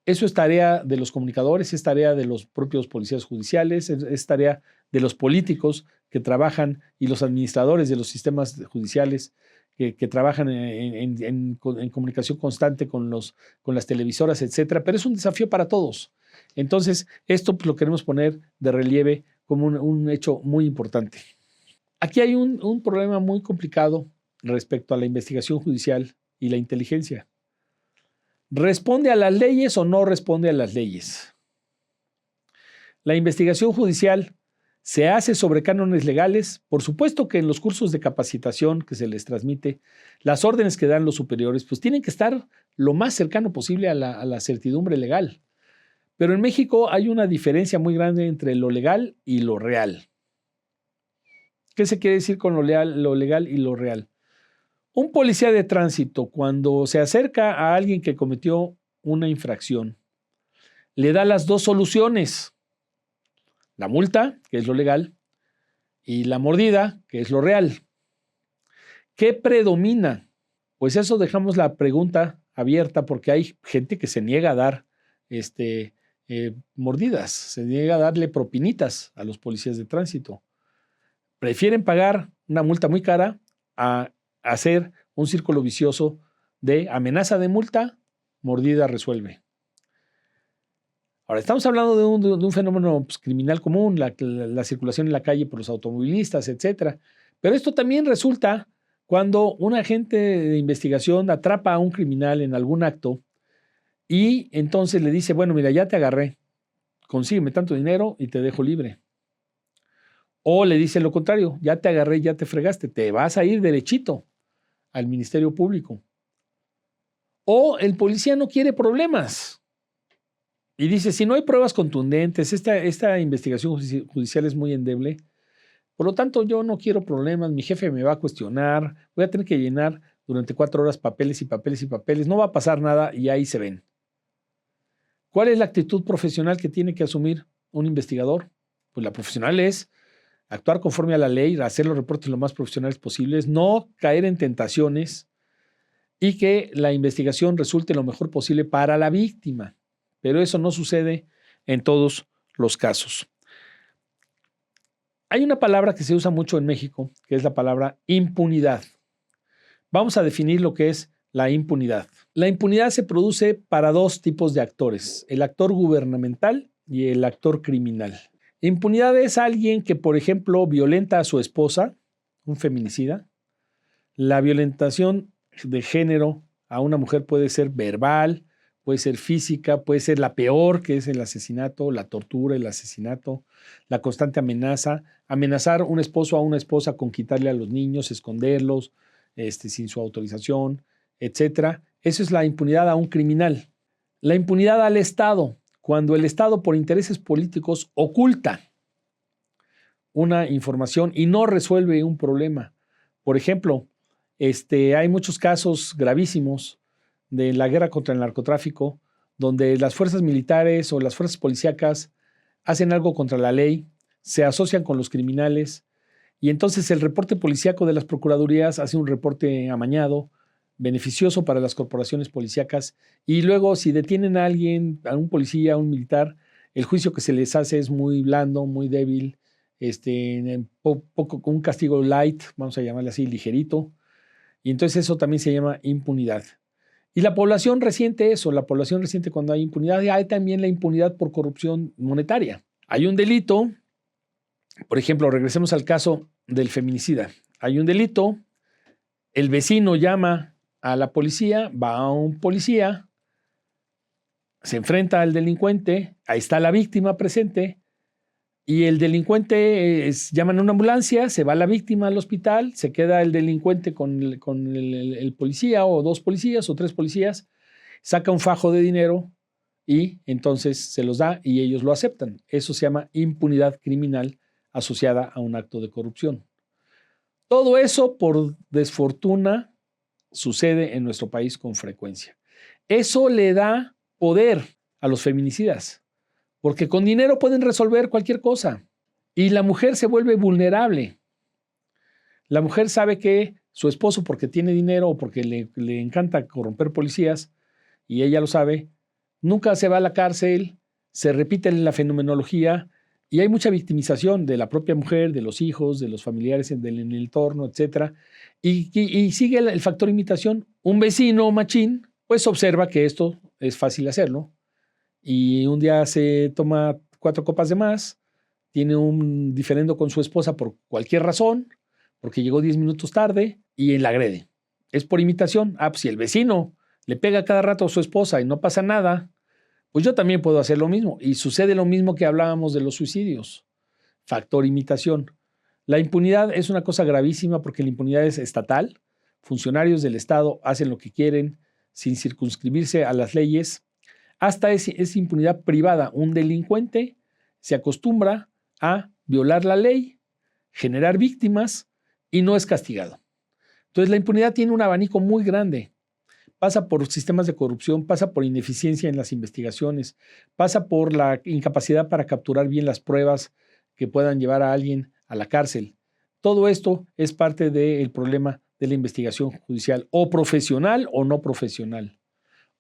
A: Eso es tarea de los comunicadores, es tarea de los propios policías judiciales, es tarea de los políticos que trabajan y los administradores de los sistemas judiciales que trabajan en comunicación constante con las televisoras, etcétera. Pero es un desafío para todos. Entonces, esto lo queremos poner de relieve como un hecho muy importante. Aquí hay un problema muy complicado respecto a la investigación judicial y la inteligencia. ¿Responde a las leyes o no responde a las leyes? La investigación judicial se hace sobre cánones legales. Por supuesto que en los cursos de capacitación que se les transmite, las órdenes que dan los superiores, pues tienen que estar lo más cercano posible a la certidumbre legal. Pero en México hay una diferencia muy grande entre lo legal y lo real. ¿Qué se quiere decir con lo legal y lo real? Un policía de tránsito, cuando se acerca a alguien que cometió una infracción, le da las dos soluciones: la multa, que es lo legal, y la mordida, que es lo real. ¿Qué predomina? Pues eso dejamos la pregunta abierta porque hay gente que se niega a dar mordidas, se niega a darle propinitas a los policías de tránsito. Prefieren pagar una multa muy cara a hacer un círculo vicioso de amenaza de multa, mordida resuelve. Ahora, estamos hablando de un fenómeno criminal común, la circulación en la calle por los automovilistas, etcétera. Pero esto también resulta cuando un agente de investigación atrapa a un criminal en algún acto y entonces le dice, bueno, mira, ya te agarré, consígueme tanto dinero y te dejo libre. O le dice lo contrario, ya te agarré, ya te fregaste, te vas a ir derechito al Ministerio Público. O el policía no quiere problemas y dice, si no hay pruebas contundentes, esta investigación judicial es muy endeble, por lo tanto yo no quiero problemas, mi jefe me va a cuestionar, voy a tener que llenar durante 4 horas papeles y papeles y papeles, no va a pasar nada y ahí se ven. ¿Cuál es la actitud profesional que tiene que asumir un investigador? Pues la profesional es actuar conforme a la ley, hacer los reportes lo más profesionales posibles, no caer en tentaciones y que la investigación resulte lo mejor posible para la víctima. Pero eso no sucede en todos los casos. Hay una palabra que se usa mucho en México, que es la palabra impunidad. Vamos a definir lo que es la impunidad. La impunidad se produce para dos tipos de actores, el actor gubernamental y el actor criminal. Impunidad es alguien que, por ejemplo, violenta a su esposa, un feminicida. La violentación de género a una mujer puede ser verbal, puede ser física, puede ser la peor, que es el asesinato, la tortura, el asesinato, la constante amenaza, amenazar un esposo a una esposa con quitarle a los niños, esconderlos, sin su autorización, etc. Eso es la impunidad a un criminal. La impunidad al Estado, cuando el Estado por intereses políticos oculta una información y no resuelve un problema. Por ejemplo, hay muchos casos gravísimos de la guerra contra el narcotráfico, donde las fuerzas militares o las fuerzas policíacas hacen algo contra la ley, se asocian con los criminales, y entonces el reporte policíaco de las procuradurías hace un reporte amañado, beneficioso para las corporaciones policíacas, y luego si detienen a alguien, a un policía, a un militar, el juicio que se les hace es muy blando, muy débil, con un castigo light, vamos a llamarle así, ligerito, y entonces eso también se llama impunidad. Y la población resiente eso, la población resiente cuando hay impunidad, y hay también la impunidad por corrupción monetaria. Hay un delito, por ejemplo, regresemos al caso del feminicida. Hay un delito, el vecino llama a la policía, va a un policía, se enfrenta al delincuente, ahí está la víctima presente, y el delincuente llaman a una ambulancia, se va la víctima al hospital, se queda el delincuente con el policía o dos policías o tres policías, saca un fajo de dinero y entonces se los da y ellos lo aceptan. Eso se llama impunidad criminal asociada a un acto de corrupción. Todo eso, por desfortuna, sucede en nuestro país con frecuencia. Eso le da poder a los feminicidas, porque con dinero pueden resolver cualquier cosa. Y la mujer se vuelve vulnerable. La mujer sabe que su esposo, porque tiene dinero o porque le encanta corromper policías, y ella lo sabe, nunca se va a la cárcel, se repite la fenomenología, y hay mucha victimización de la propia mujer, de los hijos, de los familiares en el entorno, etc. Y sigue el factor imitación. Un vecino machín, pues observa que esto es fácil hacerlo, y un día se toma 4 copas de más, tiene un diferendo con su esposa por cualquier razón, porque llegó 10 minutos tarde y la agrede. Es por imitación. Pues si el vecino le pega cada rato a su esposa y no pasa nada, pues yo también puedo hacer lo mismo. Y sucede lo mismo que hablábamos de los suicidios. Factor imitación. La impunidad es una cosa gravísima porque la impunidad es estatal. Funcionarios del Estado hacen lo que quieren sin circunscribirse a las leyes. Hasta es impunidad privada. Un delincuente se acostumbra a violar la ley, generar víctimas y no es castigado. Entonces la impunidad tiene un abanico muy grande. Pasa por sistemas de corrupción, pasa por ineficiencia en las investigaciones, pasa por la incapacidad para capturar bien las pruebas que puedan llevar a alguien a la cárcel. Todo esto es parte del problema de la investigación judicial, o profesional o no profesional.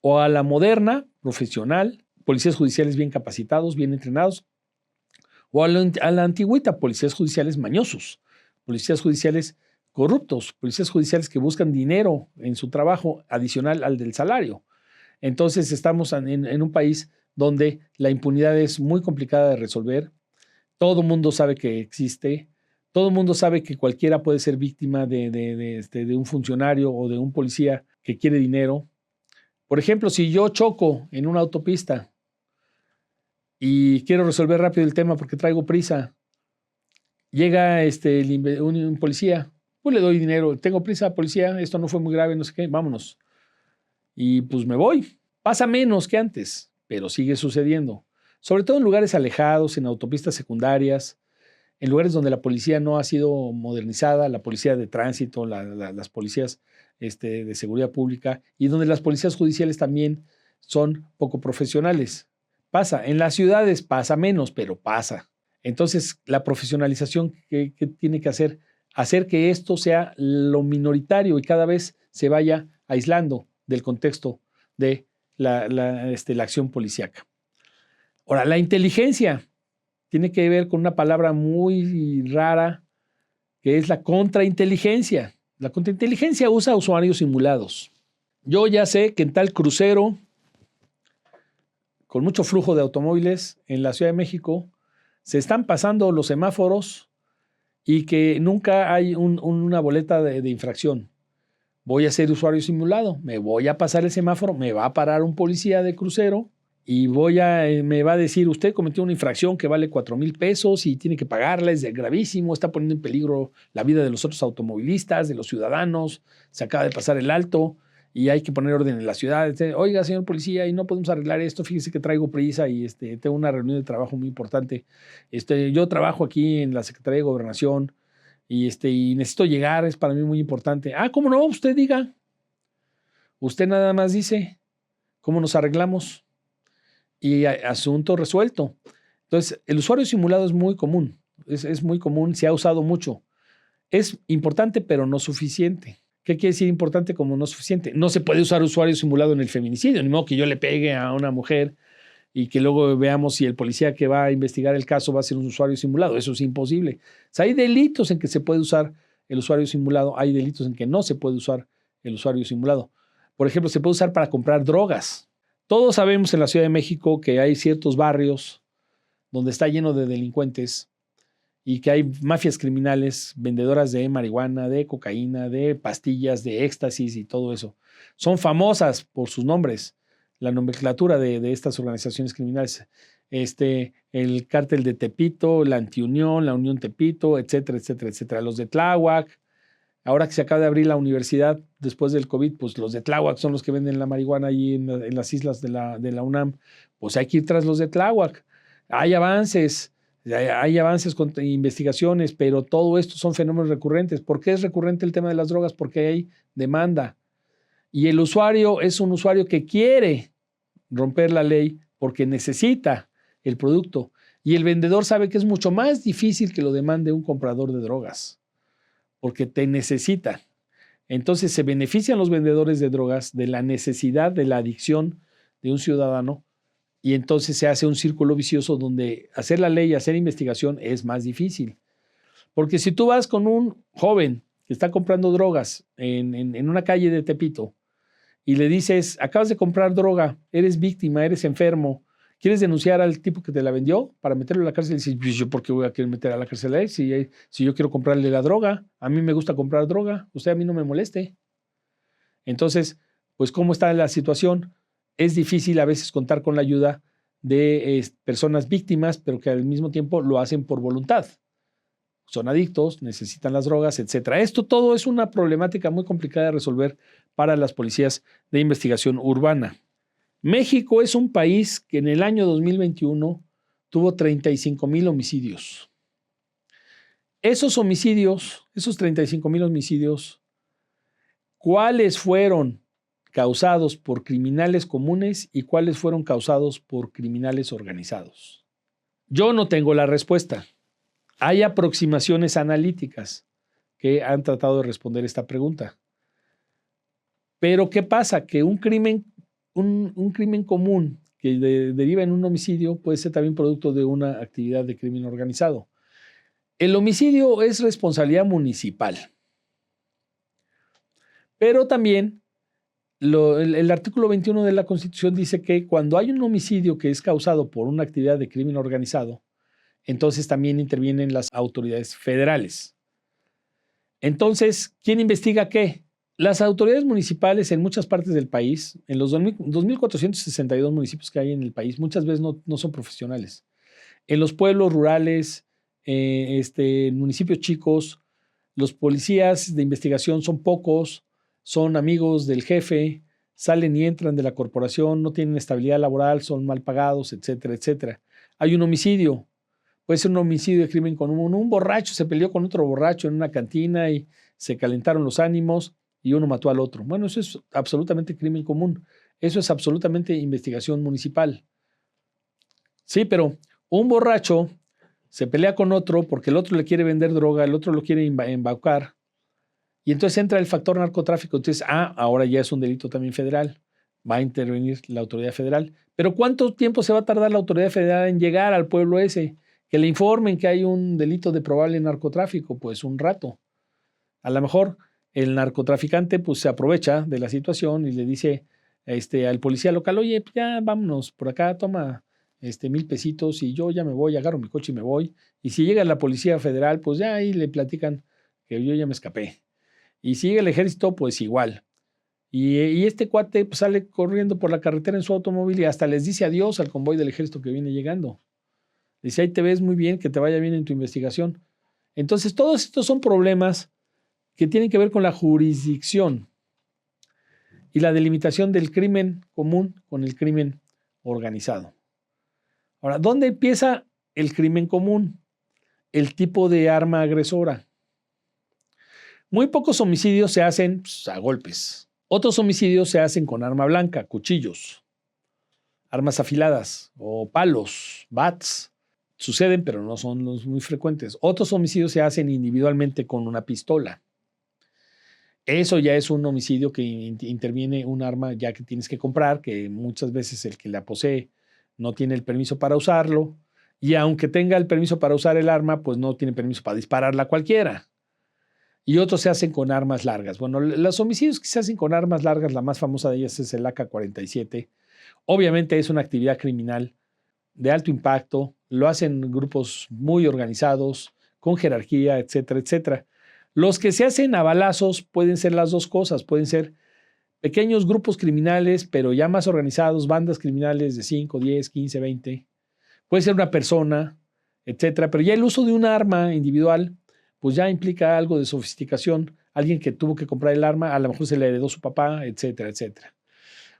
A: O a la moderna, profesional, policías judiciales bien capacitados, bien entrenados, o a la antigüita, policías judiciales mañosos, policías judiciales corruptos, policías judiciales que buscan dinero en su trabajo adicional al del salario. Entonces estamos en un país donde la impunidad es muy complicada de resolver, todo el mundo sabe que existe, todo el mundo sabe que cualquiera puede ser víctima de un funcionario o de un policía que quiere dinero. Por ejemplo, si yo choco en una autopista y quiero resolver rápido el tema porque traigo prisa, llega un policía, pues le doy dinero, tengo prisa, policía, esto no fue muy grave, no sé qué, vámonos. Y pues me voy. Pasa menos que antes, pero sigue sucediendo. Sobre todo en lugares alejados, en autopistas secundarias, en lugares donde la policía no ha sido modernizada, la policía de tránsito, las policías de seguridad pública, y donde las policías judiciales también son poco profesionales. Pasa, en las ciudades pasa menos, pero pasa. Entonces, la profesionalización que tiene que hacer que esto sea lo minoritario y cada vez se vaya aislando del contexto de la acción policíaca. Ahora, la inteligencia tiene que ver con una palabra muy rara, que es la contrainteligencia. La contrainteligencia usa usuarios simulados. Yo ya sé que en tal crucero, con mucho flujo de automóviles en la Ciudad de México, se están pasando los semáforos y que nunca hay una boleta de infracción. Voy a ser usuario simulado, me voy a pasar el semáforo, me va a parar un policía de crucero y me va a decir, usted cometió una infracción que vale 4,000 pesos y tiene que pagarla, es gravísimo, está poniendo en peligro la vida de los otros automovilistas, de los ciudadanos, se acaba de pasar el alto y hay que poner orden en la ciudad. Oiga, señor policía, y no podemos arreglar esto, fíjese que traigo prisa y tengo una reunión de trabajo muy importante. Yo trabajo aquí en la Secretaría de Gobernación y necesito llegar, es para mí muy importante. Ah, ¿cómo no? Usted diga. Usted nada más dice cómo nos arreglamos y asunto resuelto. Entonces, el usuario simulado es muy común, es muy común, se ha usado mucho. Es importante, pero no suficiente. ¿Qué quiere decir importante como no suficiente? No se puede usar usuario simulado en el feminicidio, ni modo que yo le pegue a una mujer y que luego veamos si el policía que va a investigar el caso va a ser un usuario simulado. Eso es imposible. O sea, hay delitos en que se puede usar el usuario simulado, hay delitos en que no se puede usar el usuario simulado. Por ejemplo, se puede usar para comprar drogas. Todos sabemos en la Ciudad de México que hay ciertos barrios donde está lleno de delincuentes y que hay mafias criminales, vendedoras de marihuana, de cocaína, de pastillas, de éxtasis y todo eso. Son famosas por sus nombres, la nomenclatura de estas organizaciones criminales. El cártel de Tepito, la Antiunión, la Unión Tepito, etcétera, etcétera, etcétera. Los de Tláhuac. Ahora que se acaba de abrir la universidad después del COVID, pues los de Tláhuac son los que venden la marihuana ahí en las islas de la UNAM. Pues hay que ir tras los de Tláhuac. Hay avances con investigaciones, pero todo esto son fenómenos recurrentes. ¿Por qué es recurrente el tema de las drogas? Porque hay demanda. Y el usuario es un usuario que quiere romper la ley porque necesita el producto. Y el vendedor sabe que es mucho más difícil que lo demande un comprador de drogas, porque te necesita. Entonces se benefician los vendedores de drogas de la necesidad, de la adicción de un ciudadano, y entonces se hace un círculo vicioso donde hacer la ley, hacer investigación es más difícil. Porque si tú vas con un joven que está comprando drogas en una calle de Tepito y le dices, acabas de comprar droga, eres víctima, eres enfermo, ¿quieres denunciar al tipo que te la vendió para meterlo a la cárcel? Y dices, pues yo ¿por qué voy a querer meter a la cárcel a él? Si yo quiero comprarle la droga, a mí me gusta comprar droga, usted a mí no me moleste. Entonces, pues ¿cómo está la situación? Es difícil a veces contar con la ayuda de personas víctimas, pero que al mismo tiempo lo hacen por voluntad. Son adictos, necesitan las drogas, etc. Esto todo es una problemática muy complicada de resolver para las policías de investigación urbana. México es un país que en el año 2021 tuvo 35,000 homicidios. Esos homicidios, esos 35,000 homicidios, ¿cuáles fueron causados por criminales comunes y cuáles fueron causados por criminales organizados? Yo no tengo la respuesta. Hay aproximaciones analíticas que han tratado de responder esta pregunta. Pero ¿qué pasa? Que un crimen común que deriva en un homicidio puede ser también producto de una actividad de crimen organizado. El homicidio es responsabilidad municipal. Pero también el artículo 21 de la Constitución dice que cuando hay un homicidio que es causado por una actividad de crimen organizado, entonces también intervienen las autoridades federales. Entonces, ¿quién investiga qué? Las autoridades municipales en muchas partes del país, en los 2,462 municipios que hay en el país, muchas veces no son profesionales. En los pueblos rurales, en municipios chicos, los policías de investigación son pocos, son amigos del jefe, salen y entran de la corporación, no tienen estabilidad laboral, son mal pagados, etcétera, etcétera. Hay un homicidio. Puede ser un homicidio de crimen común. Un borracho se peleó con otro borracho en una cantina y se calentaron los ánimos y uno mató al otro. Bueno, eso es absolutamente crimen común. Eso es absolutamente investigación municipal. Sí, pero un borracho se pelea con otro porque el otro le quiere vender droga, el otro lo quiere embaucar. Y entonces entra el factor narcotráfico. Entonces, ahora ya es un delito también federal. Va a intervenir la autoridad federal. Pero ¿cuánto tiempo se va a tardar la autoridad federal en llegar al pueblo ese? Que le informen que hay un delito de probable narcotráfico, pues un rato. A lo mejor el narcotraficante pues se aprovecha de la situación y le dice al policía local, oye, pues ya vámonos por acá, toma 1,000 pesitos y yo ya me voy, agarro mi coche y me voy. Y si llega la policía federal, pues ya ahí le platican que yo ya me escapé. Y si llega el ejército, pues igual. Y este cuate pues, sale corriendo por la carretera en su automóvil y hasta les dice adiós al convoy del ejército que viene llegando. Dice, ahí te ves muy bien, que te vaya bien en tu investigación. Entonces, todos estos son problemas que tienen que ver con la jurisdicción y la delimitación del crimen común con el crimen organizado. Ahora, ¿dónde empieza el crimen común? El tipo de arma agresora. Muy pocos homicidios se hacen a golpes. Otros homicidios se hacen con arma blanca, cuchillos, armas afiladas o palos, bats. Suceden, pero no son los muy frecuentes. Otros homicidios se hacen individualmente con una pistola. Eso ya es un homicidio que interviene un arma ya que tienes que comprar, que muchas veces el que la posee no tiene el permiso para usarlo, y aunque tenga el permiso para usar el arma, pues no tiene permiso para dispararla a cualquiera. Y otros se hacen con armas largas. Bueno, los homicidios que se hacen con armas largas, la más famosa de ellas es el AK-47. Obviamente es una actividad criminal de alto impacto, lo hacen grupos muy organizados, con jerarquía, etcétera, etcétera. Los que se hacen a balazos pueden ser las dos cosas, pueden ser pequeños grupos criminales, pero ya más organizados, bandas criminales de 5, 10, 15, 20. Puede ser una persona, etcétera, pero ya el uso de un arma individual, pues ya implica algo de sofisticación. Alguien que tuvo que comprar el arma, a lo mejor se le heredó su papá, etcétera, etcétera.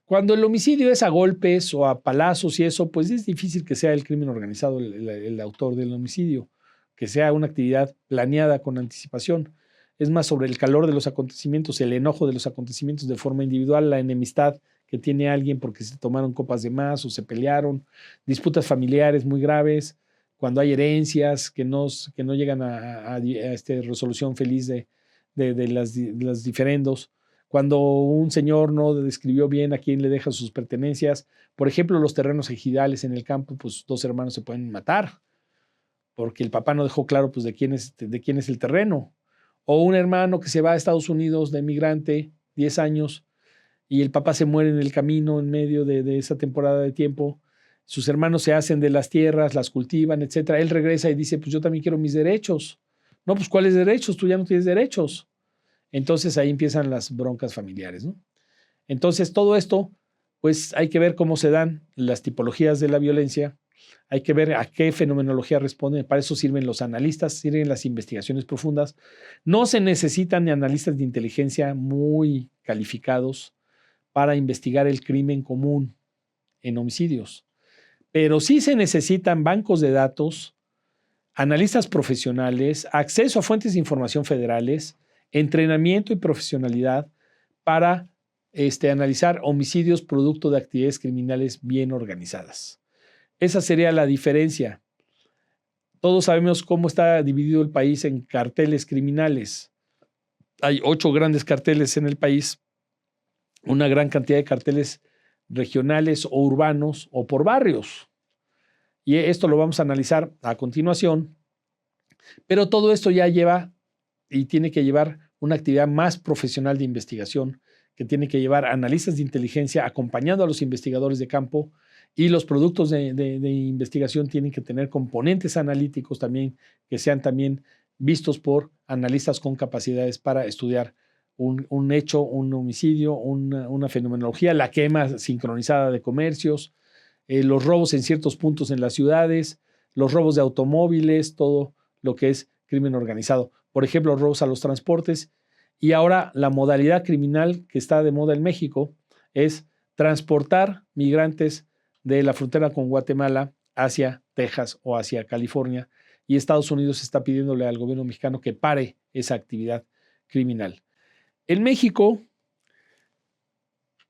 A: Cuando el homicidio es a golpes o a palazos y eso, pues es difícil que sea el crimen organizado el autor del homicidio, que sea una actividad planeada con anticipación. Es más sobre el calor de los acontecimientos, el enojo de los acontecimientos de forma individual, la enemistad que tiene alguien porque se tomaron copas de más o se pelearon, disputas familiares muy graves, cuando hay herencias que no llegan a resolución feliz de las diferendos, cuando un señor no describió bien a quién le deja sus pertenencias. Por ejemplo, los terrenos ejidales en el campo, pues 2 hermanos se pueden matar porque el papá no dejó claro pues, de quién es el terreno. O un hermano que se va a Estados Unidos de migrante, 10 años, y el papá se muere en el camino en medio de esa temporada de tiempo. Sus hermanos se hacen de las tierras, las cultivan, etcétera. Él regresa y dice, pues yo también quiero mis derechos. No, pues ¿cuáles derechos? Tú ya no tienes derechos. Entonces ahí empiezan las broncas familiares, ¿no? Entonces todo esto, pues hay que ver cómo se dan las tipologías de la violencia, hay que ver a qué fenomenología responden. Para eso sirven los analistas, sirven las investigaciones profundas. No se necesitan analistas de inteligencia muy calificados para investigar el crimen común en homicidios, pero sí se necesitan bancos de datos, analistas profesionales, acceso a fuentes de información federales, entrenamiento y profesionalidad para analizar homicidios producto de actividades criminales bien organizadas. Esa sería la diferencia. Todos sabemos cómo está dividido el país en carteles criminales. Hay 8 grandes carteles en el país, una gran cantidad de carteles regionales o urbanos o por barrios. Y esto lo vamos a analizar a continuación. Pero todo esto ya lleva y tiene que llevar una actividad más profesional de investigación, que tiene que llevar analistas de inteligencia acompañando a los investigadores de campo, y los productos de investigación tienen que tener componentes analíticos también, que sean también vistos por analistas con capacidades para estudiar un hecho, un homicidio, una fenomenología, la quema sincronizada de comercios, los robos en ciertos puntos en las ciudades, los robos de automóviles, todo lo que es crimen organizado. Por ejemplo, robos a los transportes. Y ahora la modalidad criminal que está de moda en México es transportar migrantes de la frontera con Guatemala hacia Texas o hacia California. Y Estados Unidos está pidiéndole al gobierno mexicano que pare esa actividad criminal. En México,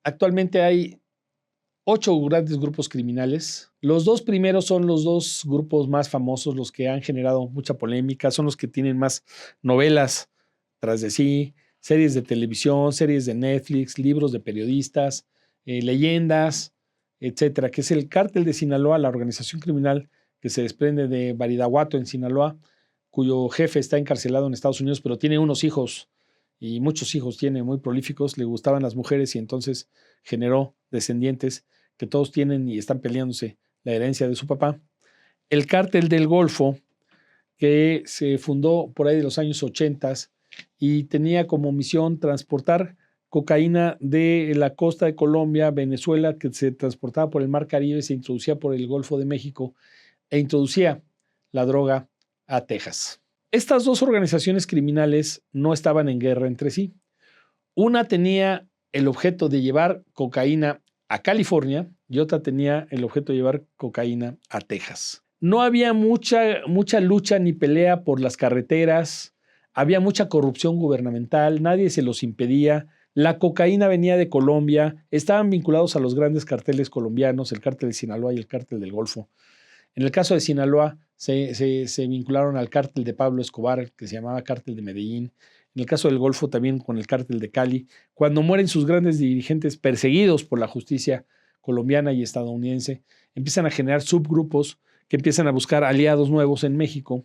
A: actualmente hay 8 grandes grupos criminales. Los 2 primeros son los 2 grupos más famosos, los que han generado mucha polémica, son los que tienen más novelas tras de sí, series de televisión, series de Netflix, libros de periodistas, leyendas, etcétera, que es el Cártel de Sinaloa, la organización criminal que se desprende de Badiraguato en Sinaloa, cuyo jefe está encarcelado en Estados Unidos, pero tiene unos hijos y muchos hijos tiene, muy prolíficos, le gustaban las mujeres y entonces generó descendientes que todos tienen y están peleándose la herencia de su papá. El cártel del Golfo, que se fundó por ahí de los años 80 y tenía como misión transportar cocaína de la costa de Colombia, Venezuela, que se transportaba por el Mar Caribe, se introducía por el Golfo de México e introducía la droga a Texas. Estas dos organizaciones criminales no estaban en guerra entre sí. Una tenía el objeto de llevar cocaína a California y otra tenía el objeto de llevar cocaína a Texas. No había mucha lucha ni pelea por las carreteras, había mucha corrupción gubernamental, nadie se los impedía. La cocaína venía de Colombia, estaban vinculados a los grandes carteles colombianos, el cártel de Sinaloa y el cártel del Golfo. En el caso de Sinaloa se vincularon al cártel de Pablo Escobar, que se llamaba cártel de Medellín. En el caso del Golfo también con el cártel de Cali. Cuando mueren sus grandes dirigentes perseguidos por la justicia colombiana y estadounidense, empiezan a generar subgrupos que empiezan a buscar aliados nuevos en México.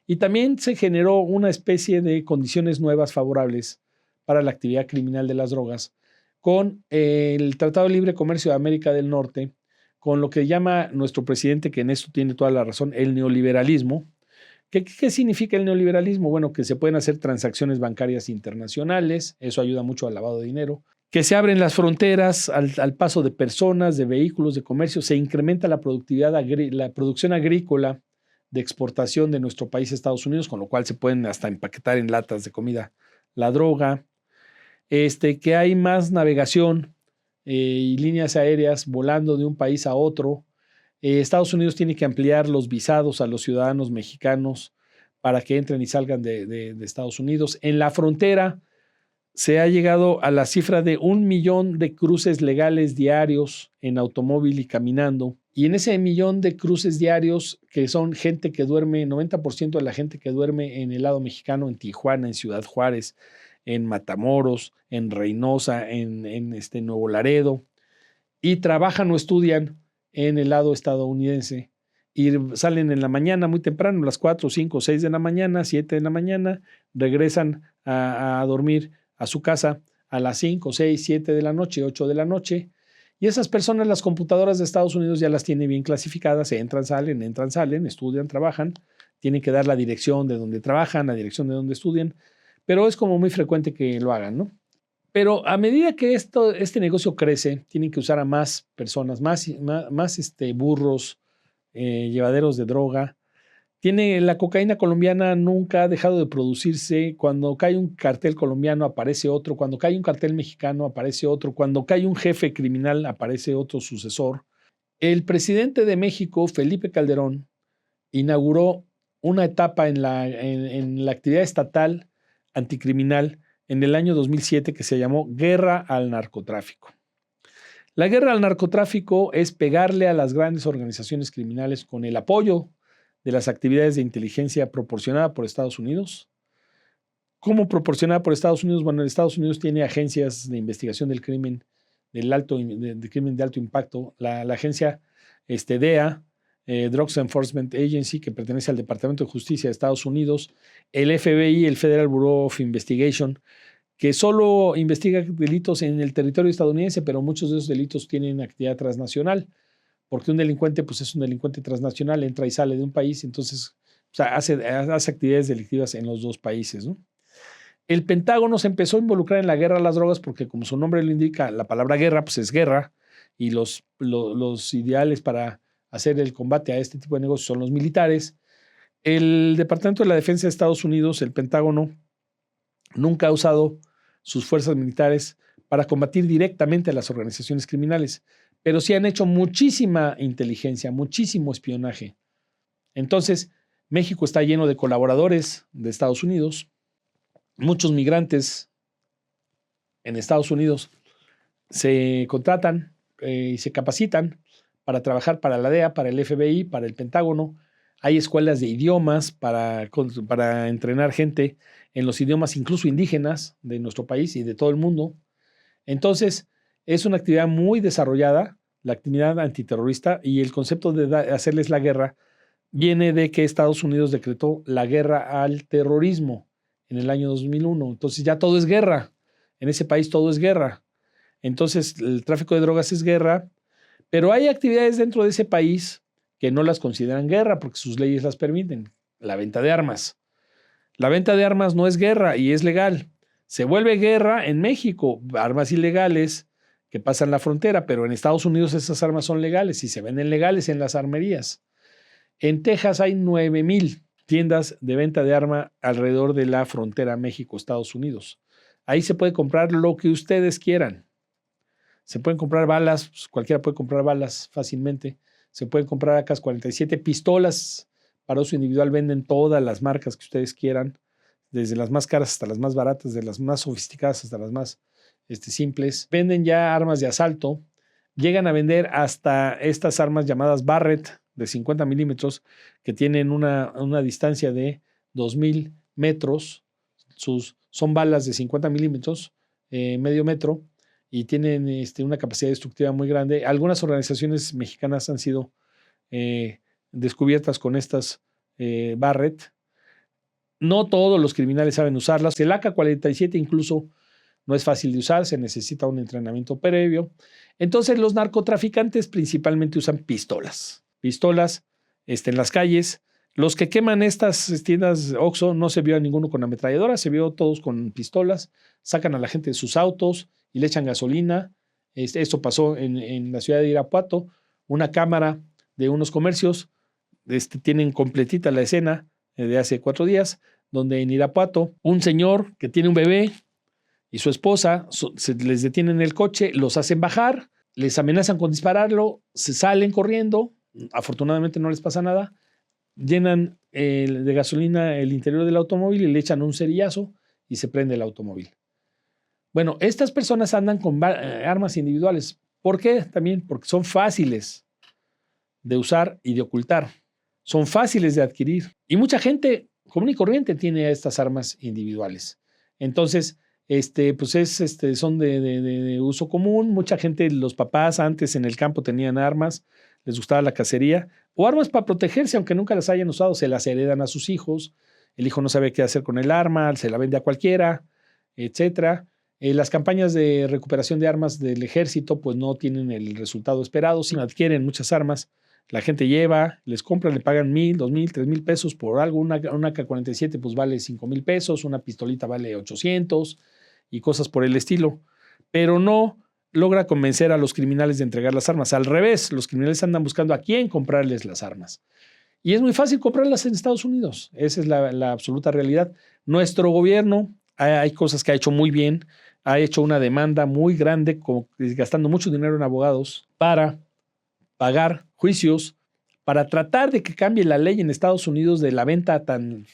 A: Y también se generó una especie de condiciones nuevas favorables para la actividad criminal de las drogas con el Tratado de Libre Comercio de América del Norte, con lo que llama nuestro presidente, que en esto tiene toda la razón, el neoliberalismo. ¿Qué significa el neoliberalismo? Bueno, que se pueden hacer transacciones bancarias internacionales, eso ayuda mucho al lavado de dinero, que se abren las fronteras al paso de personas, de vehículos, de comercio, se incrementa la productividad, la producción agrícola de exportación de nuestro país a Estados Unidos, con lo cual se pueden hasta empaquetar en latas de comida la droga, que hay más navegación y líneas aéreas volando de un país a otro. Estados Unidos tiene que ampliar los visados a los ciudadanos mexicanos para que entren y salgan de Estados Unidos. En la frontera se ha llegado a la cifra de 1 millón de cruces legales diarios en automóvil y caminando. Y en ese 1 millón de cruces diarios, que son gente que duerme, 90% de la gente que duerme en el lado mexicano, en Tijuana, en Ciudad Juárez, en Matamoros, en Reynosa, en Nuevo Laredo, y trabajan o estudian en el lado estadounidense. Y salen en la mañana muy temprano, a las 4, 5, 6 de la mañana, 7 de la mañana, regresan a dormir a su casa a las 5, 6, 7 de la noche, 8 de la noche. Y esas personas, las computadoras de Estados Unidos ya las tienen bien clasificadas, entran, salen, estudian, trabajan, tienen que dar la dirección de donde trabajan, la dirección de donde estudian, pero es como muy frecuente que lo hagan, ¿no? Pero a medida que este negocio crece, tienen que usar a más personas, más burros, llevaderos de droga. La cocaína colombiana nunca ha dejado de producirse. Cuando cae un cartel colombiano aparece otro, cuando cae un cartel mexicano aparece otro, cuando cae un jefe criminal aparece otro sucesor. El presidente de México, Felipe Calderón, inauguró una etapa en la actividad estatal anticriminal en el año 2007 que se llamó Guerra al Narcotráfico. La guerra al narcotráfico es pegarle a las grandes organizaciones criminales con el apoyo de las actividades de inteligencia proporcionada por Estados Unidos. ¿Cómo proporcionada por Estados Unidos? Bueno, Estados Unidos tiene agencias de investigación del crimen, del crimen de alto impacto. La agencia DEA, Drugs Enforcement Agency, que pertenece al Departamento de Justicia de Estados Unidos, el FBI, el Federal Bureau of Investigation, que solo investiga delitos en el territorio estadounidense, pero muchos de esos delitos tienen actividad transnacional, porque un delincuente pues es un delincuente transnacional, entra y sale de un país, entonces hace actividades delictivas en los dos países, ¿no? El Pentágono se empezó a involucrar en la guerra a las drogas porque, como su nombre lo indica, la palabra guerra pues es guerra, y los ideales para hacer el combate a este tipo de negocios son los militares. El Departamento de la Defensa de Estados Unidos, el Pentágono, nunca ha usado sus fuerzas militares para combatir directamente a las organizaciones criminales, pero sí han hecho muchísima inteligencia, muchísimo espionaje. Entonces, México está lleno de colaboradores de Estados Unidos. Muchos migrantes en Estados Unidos se contratan y se capacitan para trabajar para la DEA, para el FBI, para el Pentágono. Hay escuelas de idiomas para entrenar gente en los idiomas incluso indígenas de nuestro país y de todo el mundo. Entonces, es una actividad muy desarrollada, la actividad antiterrorista, y el concepto de hacerles la guerra viene de que Estados Unidos decretó la guerra al terrorismo en el año 2001. Entonces ya todo es guerra. En ese país todo es guerra. Entonces el tráfico de drogas es guerra, pero hay actividades dentro de ese país que no las consideran guerra porque sus leyes las permiten. La venta de armas. La venta de armas no es guerra y es legal. Se vuelve guerra en México, armas ilegales que pasan la frontera, pero en Estados Unidos esas armas son legales y se venden legales en las armerías. En Texas hay 9,000 tiendas de venta de arma alrededor de la frontera México-Estados Unidos. Ahí se puede comprar lo que ustedes quieran. Se pueden comprar balas, pues cualquiera puede comprar balas fácilmente. Se pueden comprar AK-47, pistolas para uso individual, venden todas las marcas que ustedes quieran, desde las más caras hasta las más baratas, de las más sofisticadas hasta las más simples. Venden ya armas de asalto, llegan a vender hasta estas armas llamadas Barrett de 50 milímetros, que tienen una distancia de 2,000 metros. Son balas de 50 milímetros, medio metro, y tienen una capacidad destructiva muy grande. Algunas organizaciones mexicanas han sido descubiertas con estas Barrett. No todos los criminales saben usarlas. El AK-47 incluso no es fácil de usar, se necesita un entrenamiento previo. Entonces los narcotraficantes principalmente usan pistolas. Pistolas en las calles. Los que queman estas tiendas Oxxo no se vio a ninguno con ametralladora, se vio todos con pistolas. Sacan a la gente de sus autos y le echan gasolina. Esto pasó en la ciudad de Irapuato. Una cámara de unos comercios tienen completita la escena de hace 4 días, donde en Irapuato un señor que tiene un bebé y su esposa se les detienen en el coche, los hacen bajar, les amenazan con dispararlo, se salen corriendo, afortunadamente no les pasa nada, llenan de gasolina el interior del automóvil y le echan un cerillazo y se prende el automóvil. Bueno, estas personas andan con armas individuales. ¿Por qué? También porque son fáciles de usar y de ocultar. Son fáciles de adquirir. Y mucha gente común y corriente tiene estas armas individuales. Entonces, pues son de uso común. Mucha gente, los papás antes en el campo tenían armas, les gustaba la cacería, o armas para protegerse, aunque nunca las hayan usado, se las heredan a sus hijos. El hijo no sabe qué hacer con el arma, se la vende a cualquiera, etc. Las campañas de recuperación de armas del ejército pues no tienen el resultado esperado. Si adquieren muchas armas, la gente lleva, les compran, le pagan 1,000, 2,000, 3,000 pesos por algo. Una AK-47 pues vale 5,000 pesos, una pistolita vale 800 y cosas por el estilo. Pero no logra convencer a los criminales de entregar las armas. Al revés, los criminales andan buscando a quién comprarles las armas. Y es muy fácil comprarlas en Estados Unidos. Esa es la absoluta realidad. Nuestro gobierno hay cosas que ha hecho muy bien. Ha hecho una demanda muy grande, gastando mucho dinero en abogados para pagar juicios, para tratar de que cambie la ley en Estados Unidos de la venta tan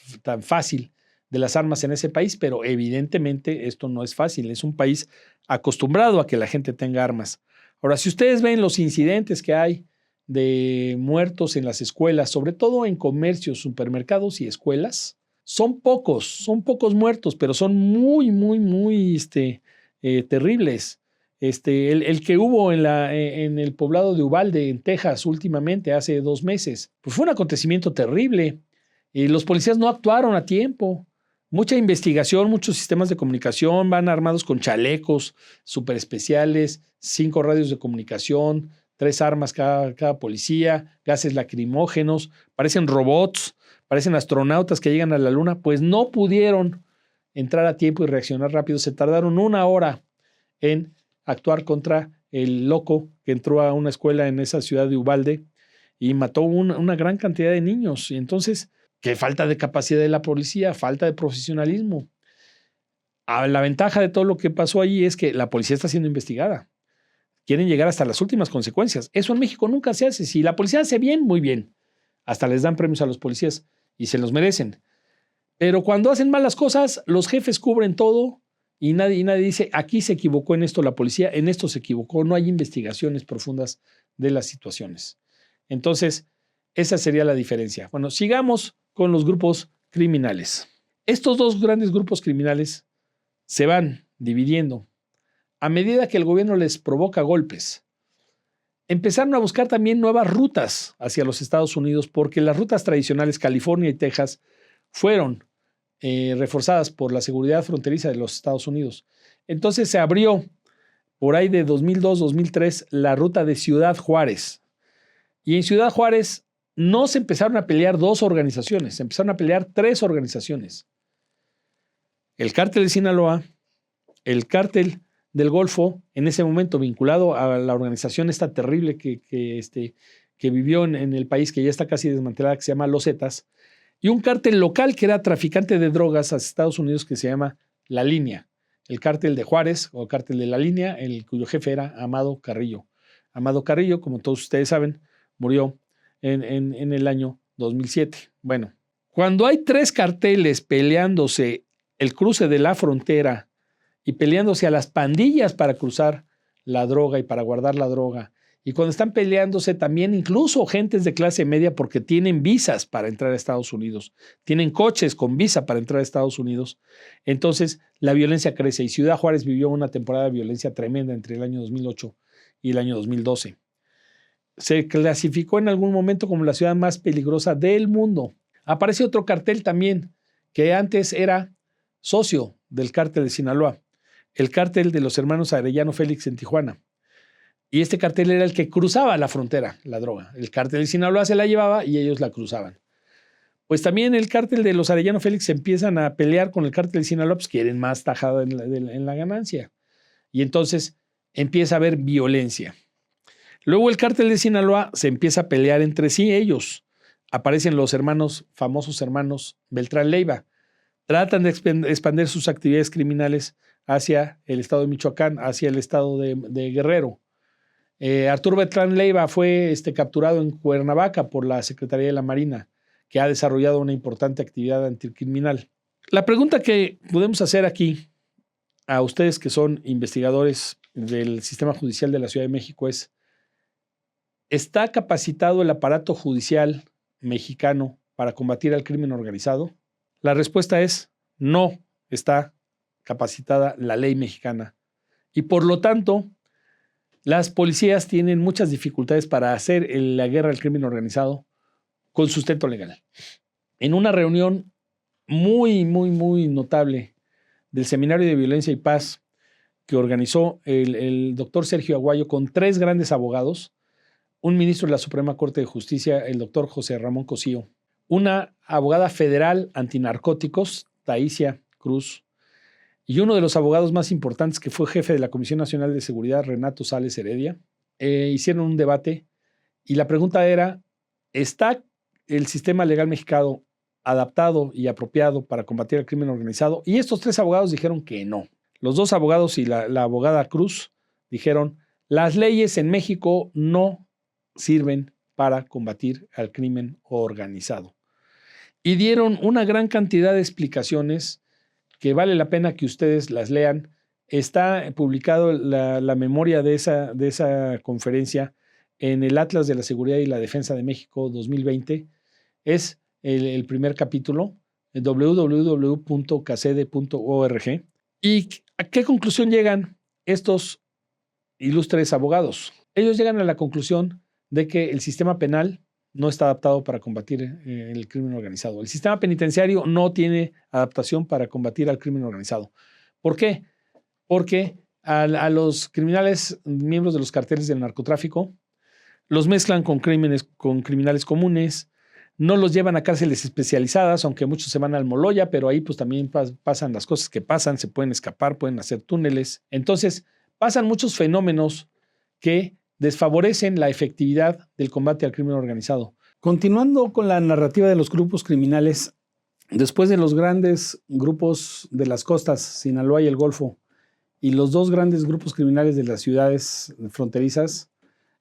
A: fácil de las armas en ese país, pero evidentemente esto no es fácil. Es un país acostumbrado a que la gente tenga armas. Ahora, si ustedes ven los incidentes que hay de muertos en las escuelas, sobre todo en comercios, supermercados y escuelas, son pocos muertos, pero son muy, muy, muy terribles. El que hubo en el poblado de Uvalde, en Texas, últimamente, hace 2 meses, pues fue un acontecimiento terrible. Los policías no actuaron a tiempo. Mucha investigación, muchos sistemas de comunicación, van armados con chalecos súper especiales, 5 radios de comunicación, 3 armas cada policía, gases lacrimógenos, parecen robots, parecen astronautas que llegan a la luna. Pues no pudieron entrar a tiempo y reaccionar rápido. Se tardaron 1 hora en actuar contra el loco que entró a una escuela en esa ciudad de Uvalde y mató una gran cantidad de niños. Y entonces, qué falta de capacidad de la policía, falta de profesionalismo. La ventaja de todo lo que pasó allí es que la policía está siendo investigada. Quieren llegar hasta las últimas consecuencias. Eso en México nunca se hace. Si la policía hace bien, muy bien. Hasta les dan premios a los policías y se los merecen. Pero cuando hacen malas cosas, los jefes cubren todo y nadie dice, aquí se equivocó en esto la policía, en esto se equivocó. No hay investigaciones profundas de las situaciones. Entonces, esa sería la diferencia. Bueno, sigamos con los grupos criminales. Estos 2 grandes grupos criminales se van dividiendo a medida que el gobierno les provoca golpes. Empezaron a buscar también nuevas rutas hacia los Estados Unidos porque las rutas tradicionales, California y Texas, fueron reforzadas por la seguridad fronteriza de los Estados Unidos. Entonces se abrió por ahí de 2002-2003 la ruta de Ciudad Juárez. Y en Ciudad Juárez no se empezaron a pelear 2 organizaciones, se empezaron a pelear 3 organizaciones. El cártel de Sinaloa, el cártel del Golfo, en ese momento vinculado a la organización esta terrible que vivió en el país, que ya está casi desmantelada, que se llama Los Zetas, y un cártel local que era traficante de drogas a Estados Unidos que se llama La Línea, el cártel de Juárez o cártel de La Línea, cuyo jefe era Amado Carrillo. Amado Carrillo, como todos ustedes saben, murió en el año 2007. Bueno, cuando hay 3 carteles peleándose el cruce de la frontera y peleándose a las pandillas para cruzar la droga y para guardar la droga, y cuando están peleándose también incluso gentes de clase media porque tienen visas para entrar a Estados Unidos, tienen coches con visa para entrar a Estados Unidos, entonces la violencia crece y Ciudad Juárez vivió una temporada de violencia tremenda entre el año 2008 y el año 2012. Se clasificó en algún momento como la ciudad más peligrosa del mundo. Aparece otro cartel también que antes era socio del cártel de Sinaloa, el cártel de los hermanos Arellano Félix en Tijuana. Y este cartel era el que cruzaba la frontera, la droga. El cártel de Sinaloa se la llevaba y ellos la cruzaban. Pues también el cártel de los Arellano Félix se empiezan a pelear con el cártel de Sinaloa, pues quieren más tajada en la ganancia. Y entonces empieza a haber violencia. Luego el cártel de Sinaloa se empieza a pelear entre sí ellos. Aparecen los famosos hermanos Beltrán Leiva. Tratan de expandir sus actividades criminales hacia el estado de Michoacán, hacia el estado de Guerrero. Arturo Beltrán Leiva fue capturado en Cuernavaca por la Secretaría de la Marina, que ha desarrollado una importante actividad anticriminal. La pregunta que podemos hacer aquí a ustedes que son investigadores del sistema judicial de la Ciudad de México es: ¿está capacitado el aparato judicial mexicano para combatir al crimen organizado? La respuesta es: no está capacitada la ley mexicana. Y por lo tanto, las policías tienen muchas dificultades para hacer la guerra al crimen organizado con sustento legal. En una reunión muy notable del Seminario de Violencia y Paz que organizó el doctor Sergio Aguayo con 3 grandes abogados, un ministro de la Suprema Corte de Justicia, el doctor José Ramón Cosío, una abogada federal antinarcóticos, Taísia Cruz, y uno de los abogados más importantes que fue jefe de la Comisión Nacional de Seguridad, Renato Sales Heredia, hicieron un debate y la pregunta era: ¿está el sistema legal mexicano adaptado y apropiado para combatir el crimen organizado? Y estos 3 abogados dijeron que no. Los 2 abogados y la abogada Cruz dijeron: las leyes en México no sirven para combatir al crimen organizado. Y dieron una gran cantidad de explicaciones que vale la pena que ustedes las lean. Está publicado la memoria de esa conferencia en el Atlas de la Seguridad y la Defensa de México 2020. Es el primer capítulo, www.cacede.org. ¿Y a qué conclusión llegan estos ilustres abogados? Ellos llegan a la conclusión de que el sistema penal no está adaptado para combatir el crimen organizado. El sistema penitenciario no tiene adaptación para combatir al crimen organizado. ¿Por qué? Porque a los criminales, miembros de los carteles del narcotráfico, los mezclan con criminales comunes, no los llevan a cárceles especializadas, aunque muchos se van al Moloya, pero ahí pues también pasan las cosas que pasan, se pueden escapar, pueden hacer túneles. Entonces, pasan muchos fenómenos que desfavorecen la efectividad del combate al crimen organizado. Continuando con la narrativa de los grupos criminales, después de los grandes grupos de las costas, Sinaloa y el Golfo, y los 2 grandes grupos criminales de las ciudades fronterizas,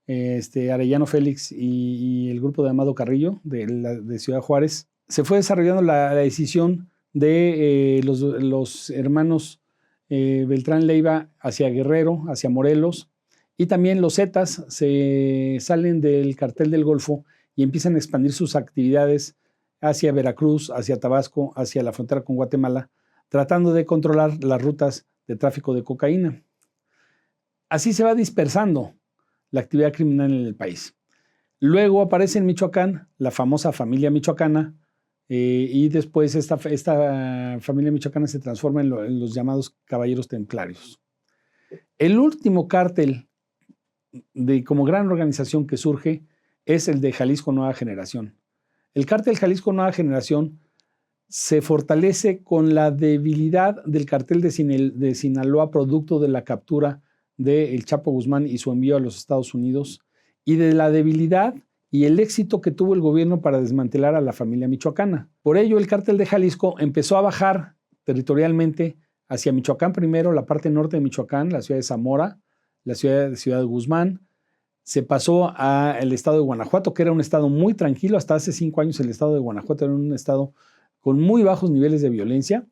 A: Arellano Félix y el grupo de Amado Carrillo de Ciudad Juárez, se fue desarrollando la decisión de los hermanos Beltrán Leiva hacia Guerrero, hacia Morelos, y también los Zetas se salen del cartel del Golfo y empiezan a expandir sus actividades hacia Veracruz, hacia Tabasco, hacia la frontera con Guatemala, tratando de controlar las rutas de tráfico de cocaína. Así se va dispersando la actividad criminal en el país. Luego aparece en Michoacán la famosa familia michoacana, y después esta familia michoacana se transforma en los llamados caballeros templarios. El último cártel como gran organización que surge es el de Jalisco Nueva Generación. El cártel Jalisco Nueva Generación se fortalece con la debilidad del cartel de Sinaloa, producto de la captura del Chapo Guzmán y su envío a los Estados Unidos, y de la debilidad y el éxito que tuvo el gobierno para desmantelar a la familia michoacana. Por ello, el cártel de Jalisco empezó a bajar territorialmente hacia Michoacán primero, la parte norte de Michoacán, la ciudad de Zamora, la ciudad de Guzmán. Se pasó al estado de Guanajuato, que era un estado muy tranquilo. Hasta hace 5 años el estado de Guanajuato era un estado con muy bajos niveles de violencia.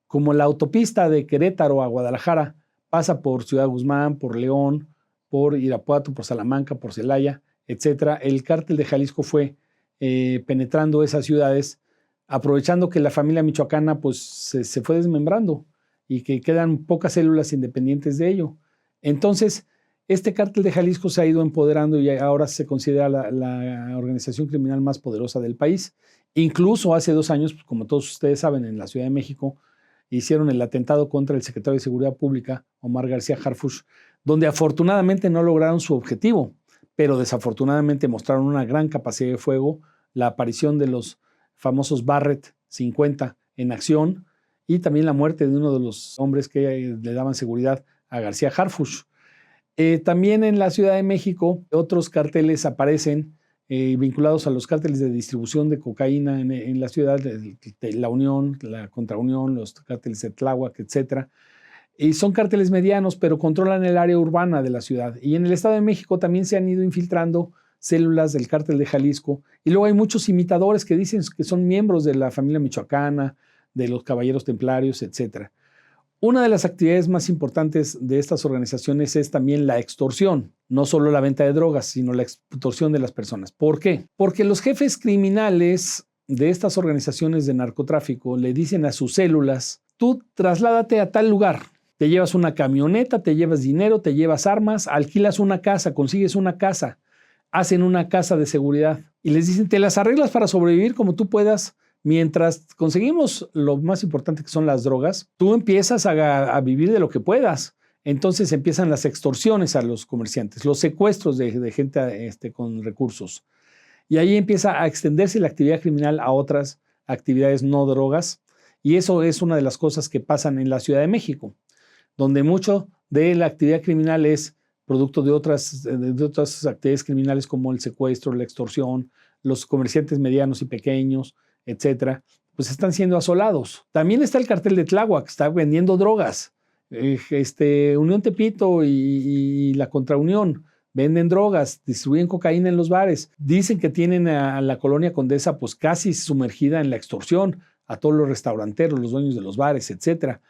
A: Como la autopista de Querétaro a Guadalajara pasa por Ciudad Guzmán, por León, por Irapuato, por Salamanca, por Celaya, etc., el cártel de Jalisco fue penetrando esas ciudades, aprovechando que la familia michoacana pues, se fue desmembrando y que quedan pocas células independientes de ello. Entonces, este cártel de Jalisco se ha ido empoderando y ahora se considera la organización criminal más poderosa del país. Incluso hace 2 años, pues, como todos ustedes saben, en la Ciudad de México hicieron el atentado contra el secretario de Seguridad Pública, Omar García Harfuch, donde afortunadamente no lograron su objetivo, pero desafortunadamente mostraron una gran capacidad de fuego, la aparición de los famosos Barrett 50 en acción y también la muerte de uno de los hombres que le daban seguridad a García Harfuch. También en la Ciudad de México otros carteles aparecen vinculados a los cárteles de distribución de cocaína en la ciudad, de la Unión, la Contraunión, los cárteles de Tláhuac, etc. Y son cárteles medianos, pero controlan el área urbana de la ciudad. Y en el Estado de México también se han ido infiltrando células del cártel de Jalisco. Y luego hay muchos imitadores que dicen que son miembros de la familia michoacana, de los caballeros templarios, etc. Una de las actividades más importantes de estas organizaciones es también la extorsión, no solo la venta de drogas, sino la extorsión de las personas. ¿Por qué? Porque los jefes criminales de estas organizaciones de narcotráfico le dicen a sus células: tú trasládate a tal lugar, te llevas una camioneta, te llevas dinero, te llevas armas, alquilas una casa, consigues una casa, hacen una casa de seguridad y les dicen: te las arreglas para sobrevivir como tú puedas. Mientras conseguimos lo más importante, que son las drogas, tú empiezas a vivir de lo que puedas. Entonces empiezan las extorsiones a los comerciantes, los secuestros de gente con recursos. Y ahí empieza a extenderse la actividad criminal a otras actividades no drogas. Y eso es una de las cosas que pasan en la Ciudad de México, donde mucho de la actividad criminal es producto de otras actividades criminales, como el secuestro, la extorsión, los comerciantes medianos y pequeños, etcétera, pues están siendo asolados. También está el cartel de Tláhuac, que está vendiendo drogas. Unión Tepito y la Contraunión venden drogas, distribuyen cocaína en los bares. Dicen que tienen a la colonia Condesa pues casi sumergida en la extorsión, a todos los restauranteros, los dueños de los bares, etcétera.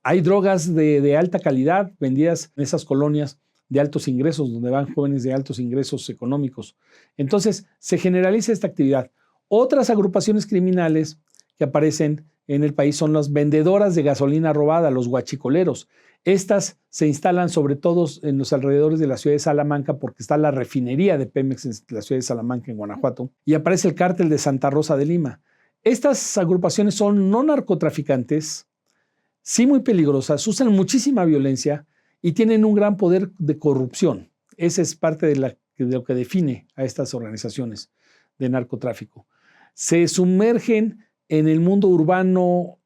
A: Hay drogas de alta calidad vendidas en esas colonias de altos ingresos, donde van jóvenes de altos ingresos económicos. Entonces, se generaliza esta actividad. Otras agrupaciones criminales que aparecen en el país son las vendedoras de gasolina robada, los guachicoleros. Estas se instalan sobre todo en los alrededores de la ciudad de Salamanca, porque está la refinería de Pemex en la ciudad de Salamanca, en Guanajuato, y aparece el cártel de Santa Rosa de Lima. Estas agrupaciones son no narcotraficantes, sí muy peligrosas, usan muchísima violencia y tienen un gran poder de corrupción. Esa es parte de lo que define a estas organizaciones de narcotráfico. Se sumergen en el mundo urbano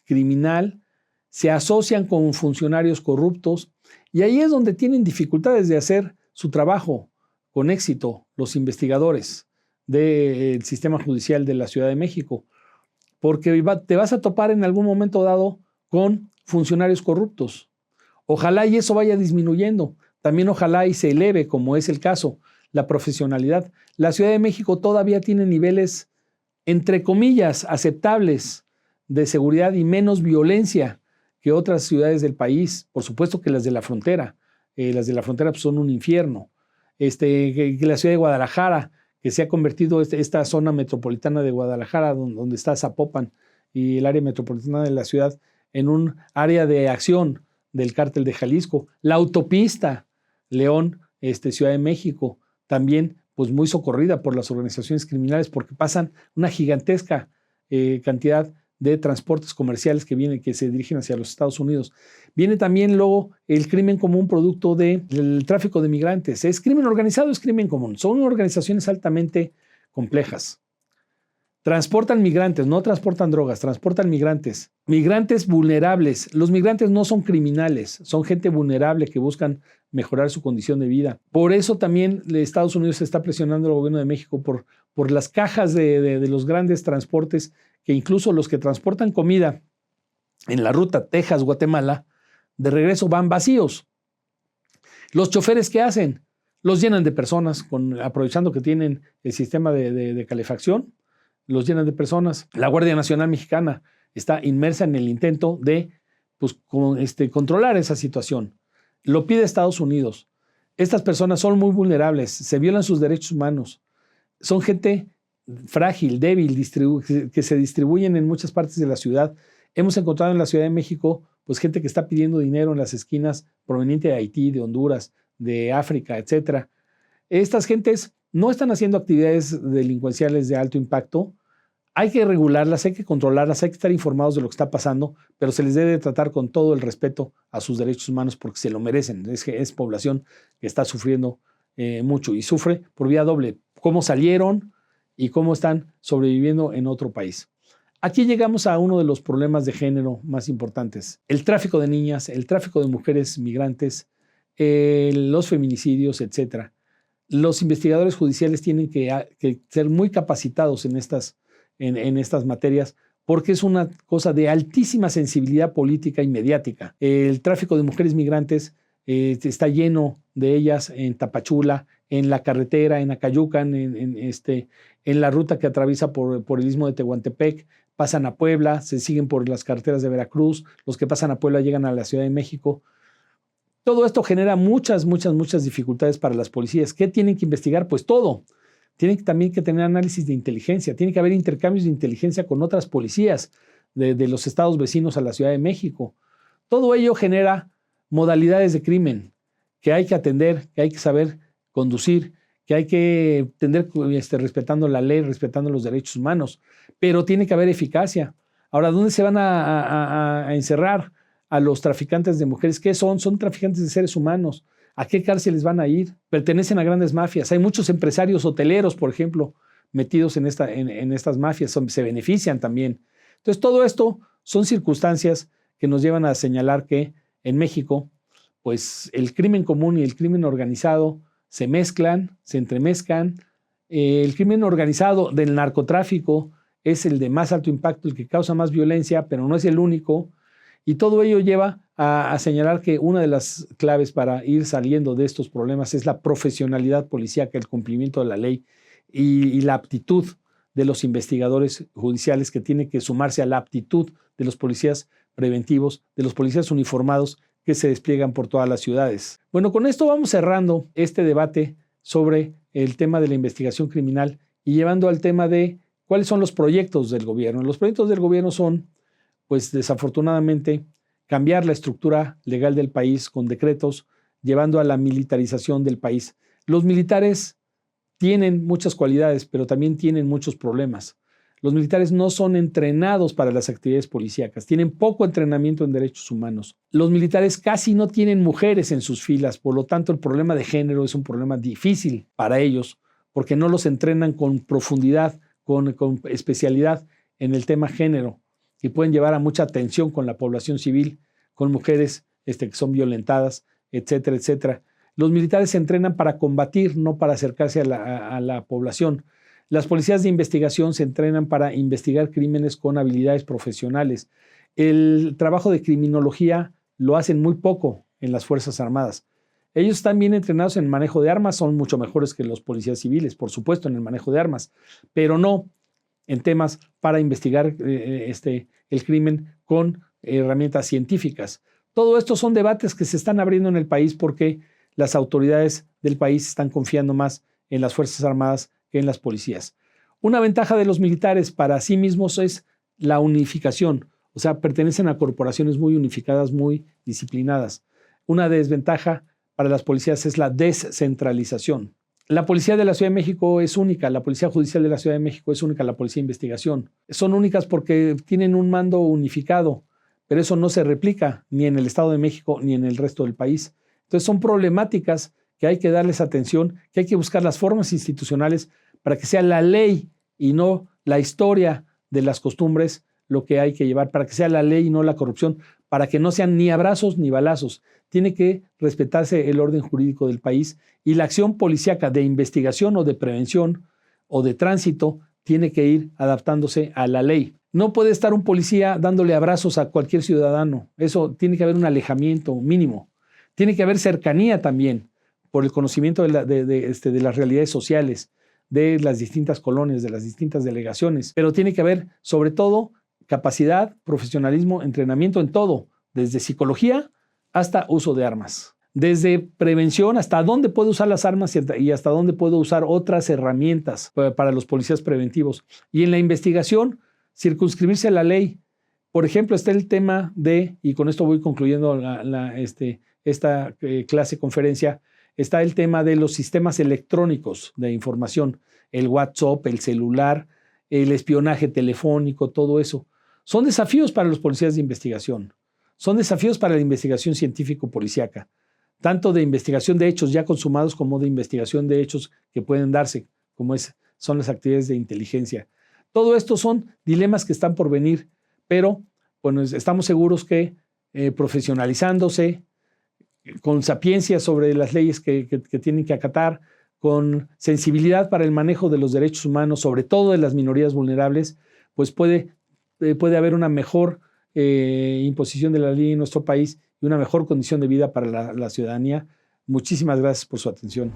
A: criminal, se asocian con funcionarios corruptos y ahí es donde tienen dificultades de hacer su trabajo con éxito los investigadores del sistema judicial de la Ciudad de México, porque te vas a topar en algún momento dado con funcionarios corruptos. Ojalá y eso vaya disminuyendo. También ojalá y se eleve, como es el caso, la profesionalidad. La Ciudad de México todavía tiene niveles, entre comillas, aceptables de seguridad y menos violencia que otras ciudades del país. Por supuesto que las de la frontera. Las de la frontera pues, son un infierno. Que la ciudad de Guadalajara, que se ha convertido esta zona metropolitana de Guadalajara, donde está Zapopan y el área metropolitana de la ciudad, en un área de acción del cártel de Jalisco. La autopista León, Ciudad de México, también pues muy socorrida por las organizaciones criminales, porque pasan una gigantesca cantidad de transportes comerciales que se dirigen hacia los Estados Unidos. Viene también luego el crimen como un producto del tráfico de migrantes. Es crimen organizado, es crimen común. Son organizaciones altamente complejas. Transportan migrantes, no transportan drogas, transportan migrantes. Migrantes vulnerables. Los migrantes no son criminales, son gente vulnerable que buscan mejorar su condición de vida. Por eso también Estados Unidos está presionando al gobierno de México por las cajas de los grandes transportes, que incluso los que transportan comida en la ruta Texas-Guatemala, de regreso van vacíos. Los choferes, ¿qué hacen? Los llenan de personas, aprovechando que tienen el sistema de calefacción, los llenan de personas. La Guardia Nacional Mexicana está inmersa en el intento de controlar esa situación. Lo pide Estados Unidos. Estas personas son muy vulnerables, se violan sus derechos humanos, son gente frágil, débil, que se distribuyen en muchas partes de la ciudad. Hemos encontrado en la Ciudad de México pues gente que está pidiendo dinero en las esquinas proveniente de Haití, de Honduras, de África, etc. Estas gentes no están haciendo actividades delincuenciales de alto impacto. Hay que regularlas, hay que controlarlas, hay que estar informados de lo que está pasando, pero se les debe tratar con todo el respeto a sus derechos humanos porque se lo merecen. Es población que está sufriendo mucho y sufre por vía doble. Cómo salieron y cómo están sobreviviendo en otro país. Aquí llegamos a uno de los problemas de género más importantes. El tráfico de niñas, el tráfico de mujeres migrantes, los feminicidios, etc. Los investigadores judiciales tienen que ser muy capacitados en estas materias porque es una cosa de altísima sensibilidad política y mediática. El tráfico de mujeres migrantes está lleno de ellas en Tapachula, en la carretera, en Acayucan, en la ruta que atraviesa por el istmo de Tehuantepec, pasan a Puebla, se siguen por las carreteras de Veracruz, los que pasan a Puebla llegan a la Ciudad de México. Todo esto genera muchas dificultades para las policías. ¿Qué tienen que investigar? Pues todo. Tienen también que tener análisis de inteligencia, tiene que haber intercambios de inteligencia con otras policías de los estados vecinos a la Ciudad de México. Todo ello genera modalidades de crimen que hay que atender, que hay que saber conducir, que hay que atender respetando la ley, respetando los derechos humanos, pero tiene que haber eficacia. Ahora, ¿dónde se van a encerrar a los traficantes de mujeres? ¿Qué son? Son traficantes de seres humanos. ¿A qué cárceles van a ir? Pertenecen a grandes mafias. Hay muchos empresarios hoteleros, por ejemplo, metidos en estas mafias, se benefician también. Entonces, todo esto son circunstancias que nos llevan a señalar que en México, pues el crimen común y el crimen organizado se mezclan, se entremezcan. El crimen organizado del narcotráfico es el de más alto impacto, el que causa más violencia, pero no es el único. Y todo ello lleva a señalar que una de las claves para ir saliendo de estos problemas es la profesionalidad policíaca, el cumplimiento de la ley y la aptitud de los investigadores judiciales, que tiene que sumarse a la aptitud de los policías preventivos, de los policías uniformados que se despliegan por todas las ciudades. Bueno, con esto vamos cerrando este debate sobre el tema de la investigación criminal y llevando al tema de cuáles son los proyectos del gobierno. Los proyectos del gobierno son, pues desafortunadamente, cambiar la estructura legal del país con decretos, llevando a la militarización del país. Los militares tienen muchas cualidades, pero también tienen muchos problemas. Los militares no son entrenados para las actividades policíacas, tienen poco entrenamiento en derechos humanos. Los militares casi no tienen mujeres en sus filas, por lo tanto el problema de género es un problema difícil para ellos, porque no los entrenan con profundidad, con especialidad en el tema género, y pueden llevar a mucha tensión con la población civil, con mujeres que son violentadas, etcétera, etcétera. Los militares se entrenan para combatir, no para acercarse a la población. Las policías de investigación se entrenan para investigar crímenes con habilidades profesionales. El trabajo de criminología lo hacen muy poco en las Fuerzas Armadas. Ellos están bien entrenados en el manejo de armas, son mucho mejores que los policías civiles, por supuesto, en el manejo de armas, pero no en temas para investigar el crimen con herramientas científicas. Todo esto son debates que se están abriendo en el país porque las autoridades del país están confiando más en las Fuerzas Armadas que en las policías. Una ventaja de los militares para sí mismos es la unificación, o sea, pertenecen a corporaciones muy unificadas, muy disciplinadas. Una desventaja para las policías es la descentralización. La policía de la Ciudad de México es única, la policía judicial de la Ciudad de México es única, la policía de investigación. Son únicas porque tienen un mando unificado, pero eso no se replica ni en el Estado de México ni en el resto del país. Entonces son problemáticas que hay que darles atención, que hay que buscar las formas institucionales para que sea la ley y no la historia de las costumbres lo que hay que llevar, para que sea la ley y no la corrupción, para que no sean ni abrazos ni balazos. Tiene que respetarse el orden jurídico del país y la acción policíaca de investigación o de prevención o de tránsito tiene que ir adaptándose a la ley. No puede estar un policía dándole abrazos a cualquier ciudadano. Eso tiene que haber un alejamiento mínimo. Tiene que haber cercanía también por el conocimiento de las realidades sociales, de las distintas colonias, de las distintas delegaciones. Pero tiene que haber, sobre todo, capacidad, profesionalismo, entrenamiento en todo, desde psicología hasta uso de armas. Desde prevención hasta dónde puedo usar las armas y hasta dónde puedo usar otras herramientas para los policías preventivos. Y en la investigación, circunscribirse a la ley. Por ejemplo, está el tema de, y con esto voy concluyendo esta clase conferencia, está el tema de los sistemas electrónicos de información, el WhatsApp, el celular, el espionaje telefónico, todo eso. Son desafíos para los policías de investigación. Son desafíos para la investigación científico-policíaca, tanto de investigación de hechos ya consumados como de investigación de hechos que pueden darse, como son las actividades de inteligencia. Todo esto son dilemas que están por venir, pero bueno, estamos seguros que profesionalizándose, con sapiencia sobre las leyes que tienen que acatar, con sensibilidad para el manejo de los derechos humanos, sobre todo de las minorías vulnerables, pues puede haber una mejor imposición de la ley en nuestro país y una mejor condición de vida para la ciudadanía. Muchísimas gracias por su atención.